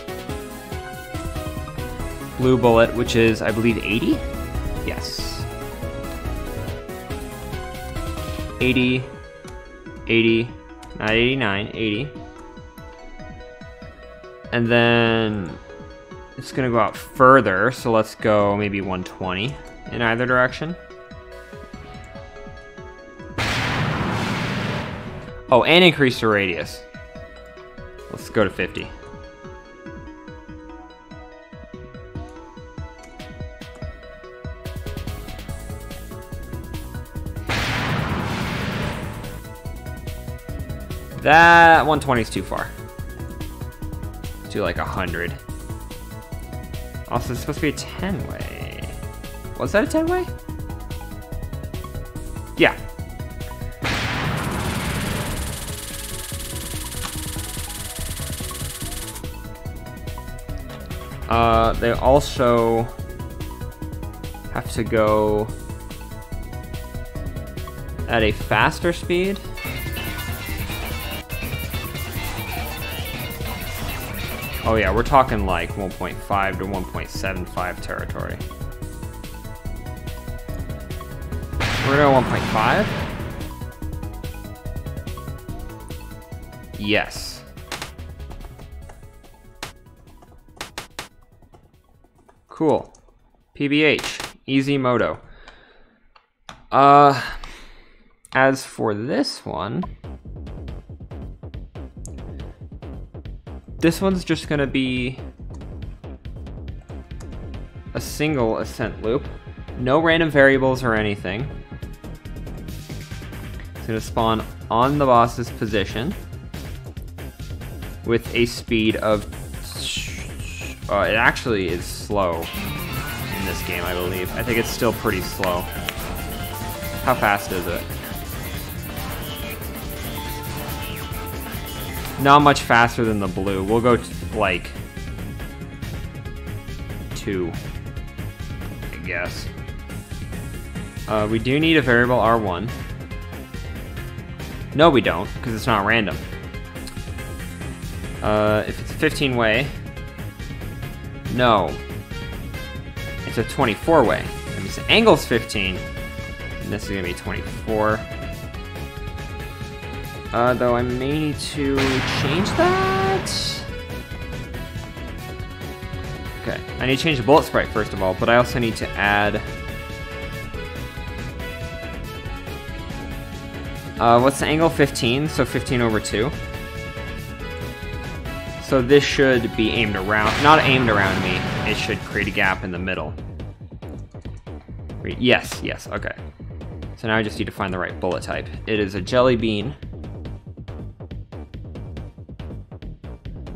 Blue bullet, which is, I believe, 80? Yes. 80, 80, not 89, 80. And then it's going to go out further, so let's go maybe 120 in either direction. Oh, and increase the radius. Let's go to 50. That 120 is too far. Let's do like 100. Also, it's supposed to be a 10-way. Was that a 10-way? Yeah. They also have to go at a faster speed. Oh yeah, we're talking like 1.5 to 1.75 territory. We're gonna go 1.5? Yes. Cool. PBH. Easy moto. As for this one, this one's just gonna be a single ascent loop. No random variables or anything. It's gonna spawn on the boss's position with a speed of... it actually is slow in this game, I believe. I think it's still pretty slow. How fast is it? Not much faster than the blue. We'll go like 2, I guess. We do need a variable R1. No, we don't, because it's not random. If it's a 15-way, no. It's a 24-way. That means the angle's 15, and this is gonna be 24. Though I may need to change that. Okay, I need to change the bullet sprite first of all, but I also need to add... what's the angle? 15, so 15 over 2. So this should be aimed around, not aimed around me, it should create a gap in the middle. Yes, yes, okay. So now I just need to find the right bullet type. It is a jelly bean.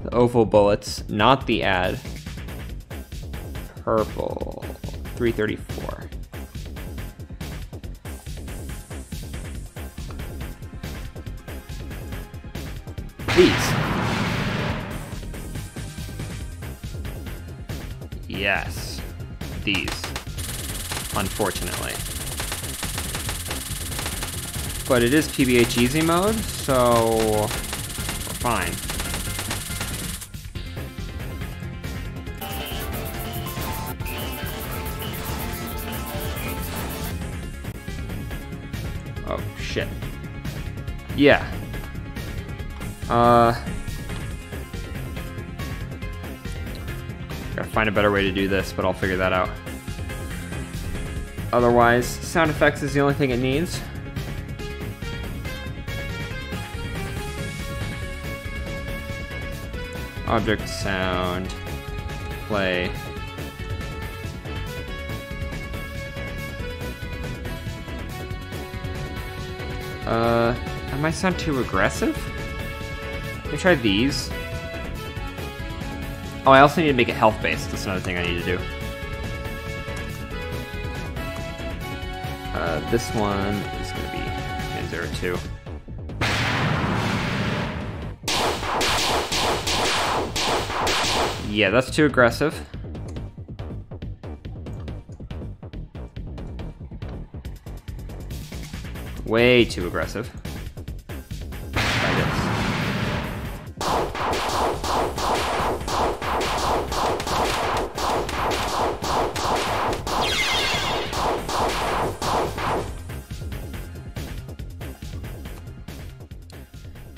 The oval bullets, not the ad. Purple, 334. These. Yes, these, unfortunately. But it is PBH easy mode, so we're fine. Oh, shit. Yeah. Gotta find a better way to do this, but I'll figure that out. Otherwise, sound effects is the only thing it needs. Object sound, play. That might sound too aggressive. Let me try these. Oh, I also need to make it health based. That's another thing I need to do. This one is going to be 0.02. Yeah, that's too aggressive. Way too aggressive. Try this.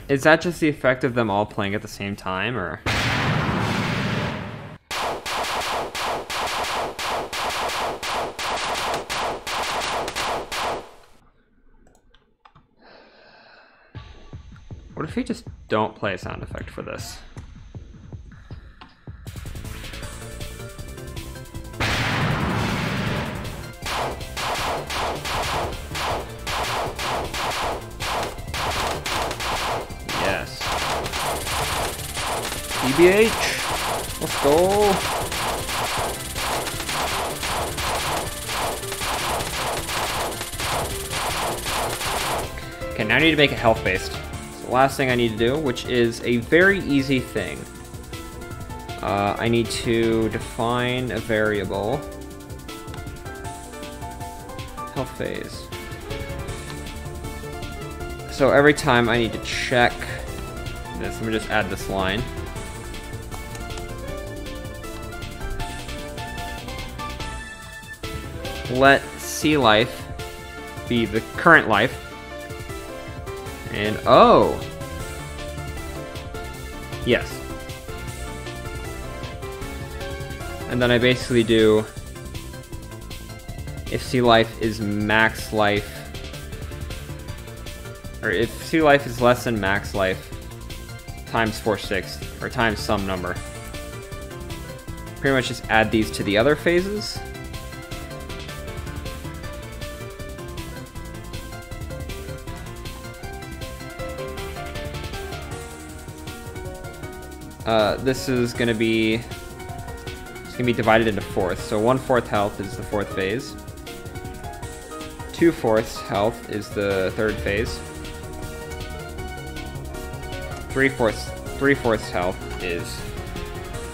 Is that just the effect of them all playing at the same time, or? What if we just don't play a sound effect for this? Yes. PBH! Let's go! Okay, now I need to make it health based. Last thing I need to do, which is a very easy thing. I need to define a variable. Health phase. So every time I need to check this, let me just add this line. let C life be the current life. And oh! Yes. And then I basically do, if C life is max life, or if C life is less than max life, times 4/6, or times some number. Pretty much just add these to the other phases. This is gonna be, it's gonna be divided into fourths. So 1/4 health is the fourth phase. 2/4 health is the third phase. 3/4 health is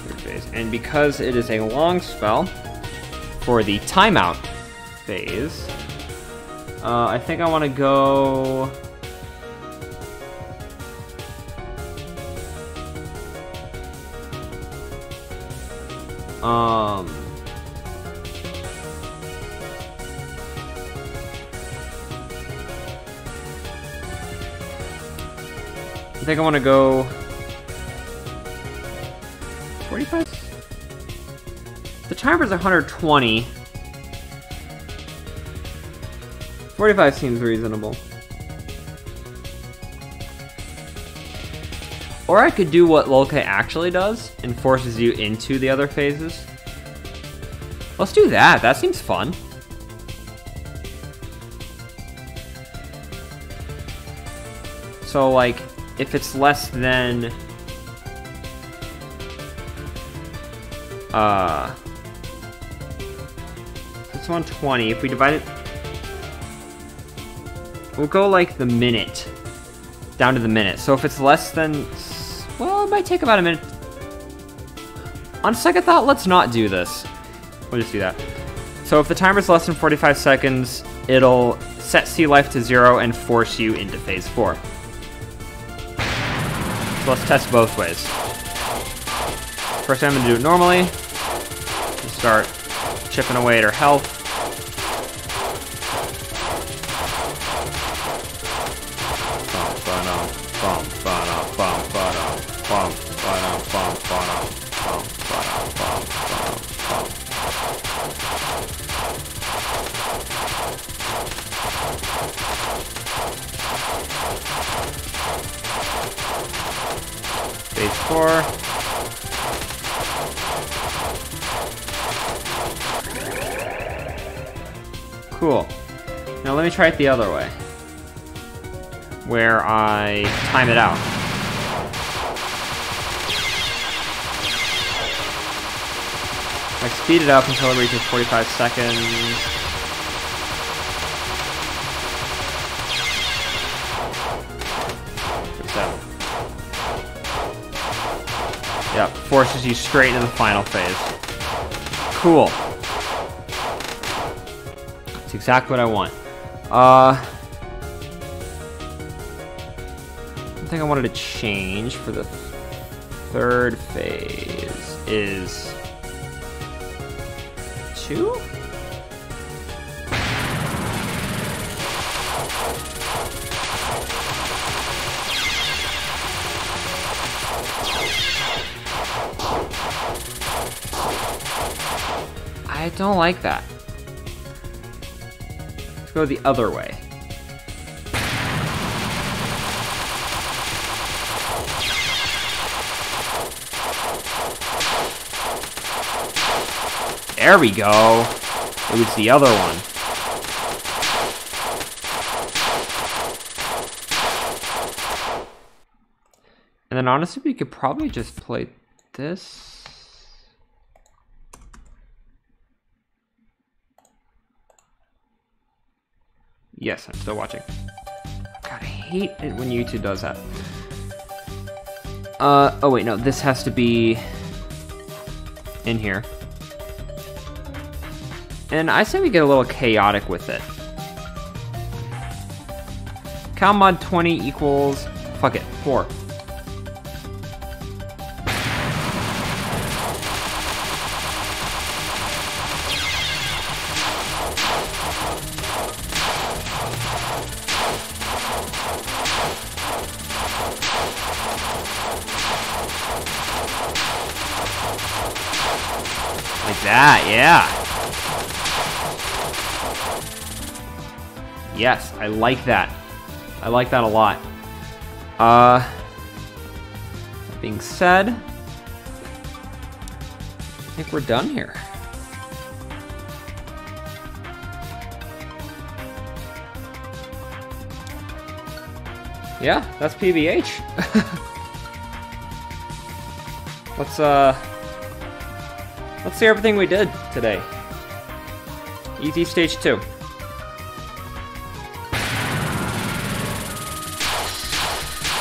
third phase. And because it is a long spell for the timeout phase, I think I want to go. I think I want to go 45. The timer's 120. 45 seems reasonable. Or I could do what Lolke actually does and forces you into the other phases. Let's do that. That seems fun. So, like, if it's less than... it's 120. If we divide it... we'll go, like, the minute. Down to the minute. So if it's less than... well, it might take about a minute. On second thought, let's not do this. We'll just do that. So if the timer's less than 45 seconds, it'll set C life to 0 and force you into phase 4. So let's test both ways. First I'm going to do it normally. Just start chipping away at her health. Phase 4. Cool. Now let me try it the other way, where I time it out. I speed it up until it reaches 45 seconds. Yep, forces you straight into the final phase. Cool. That's exactly what I want. One thing I wanted to change for the third phase is 2? I don't like that. Let's go the other way. There we go. It was the other one. And then honestly, we could probably just play this. Yes, I'm still watching. God, I hate it when YouTube does that. Oh wait, no, this has to be in here. And I say we get a little chaotic with it. Cal mod 20 equals, fuck it, 4. Like that, yeah. Yes, I like that. I like that a lot. That being said, I think we're done here. Yeah, that's PBH. Let's see everything we did today. Easy stage 2.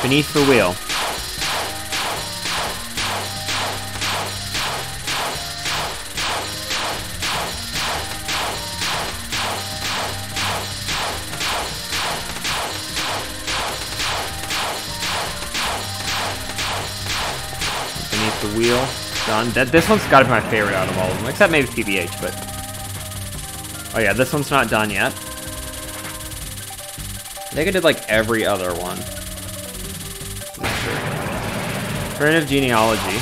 Beneath the wheel. Beneath the wheel. Done. This one's got to be my favorite out of all of them, except maybe PBH, but... Oh yeah, this one's not done yet. I think I did like every other one. Not sure. Primitive genealogy.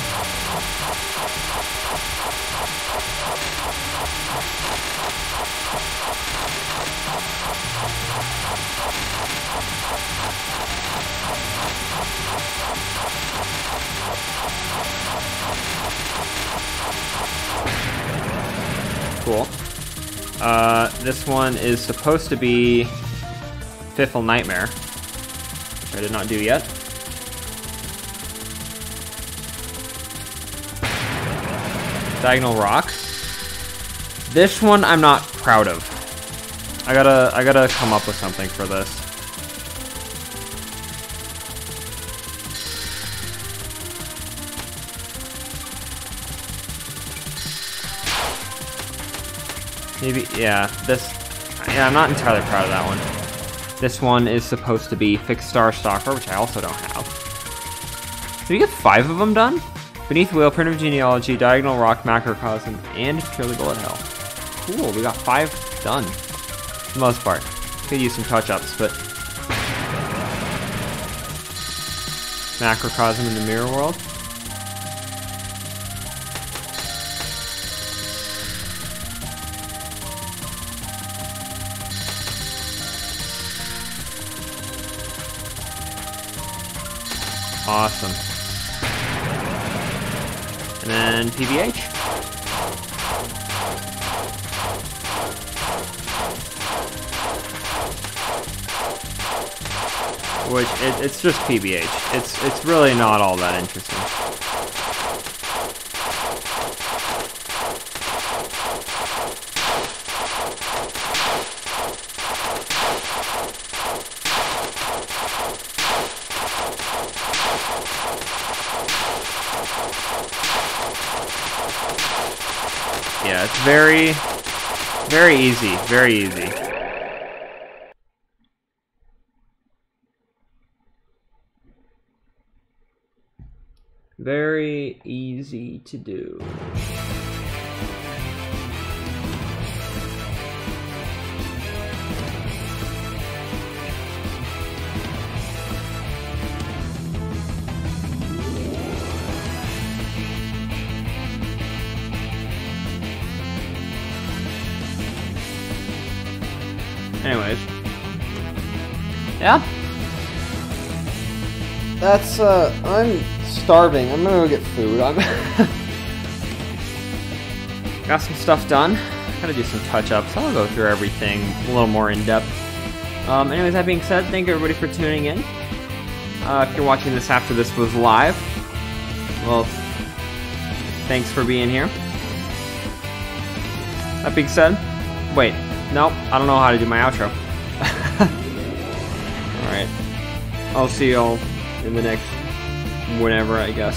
Cool. This one is supposed to be Fifthful Nightmare, which I did not do yet. Diagonal Rock. This one I'm not proud of. I gotta come up with something for this. Maybe, yeah, I'm not entirely proud of that one. This one is supposed to be Fixed Star Stalker, which I also don't have. Did we get 5 of them done? Beneath Wheel, Primitive Genealogy, Diagonal Rock, Macrocosm, and Purely Bullet Hell. Cool, we got 5 done. For the most part. Could use some touch-ups, but... Macrocosm in the Mirror World. Awesome. And then PBH. Which, it's just PBH. It's really not all that interesting. Yeah, it's very easy, very easy. Very easy to do. Anyways. Yeah. That's, I'm starving. I'm gonna go get food. Got some stuff done. Gotta do some touch-ups. I'll go through everything a little more in-depth. Anyways, that being said, thank you everybody for tuning in. If you're watching this after this was live, well, thanks for being here. That being said, wait. Nope, I don't know how to do my outro. Alright. I'll see y'all in the next whenever, I guess.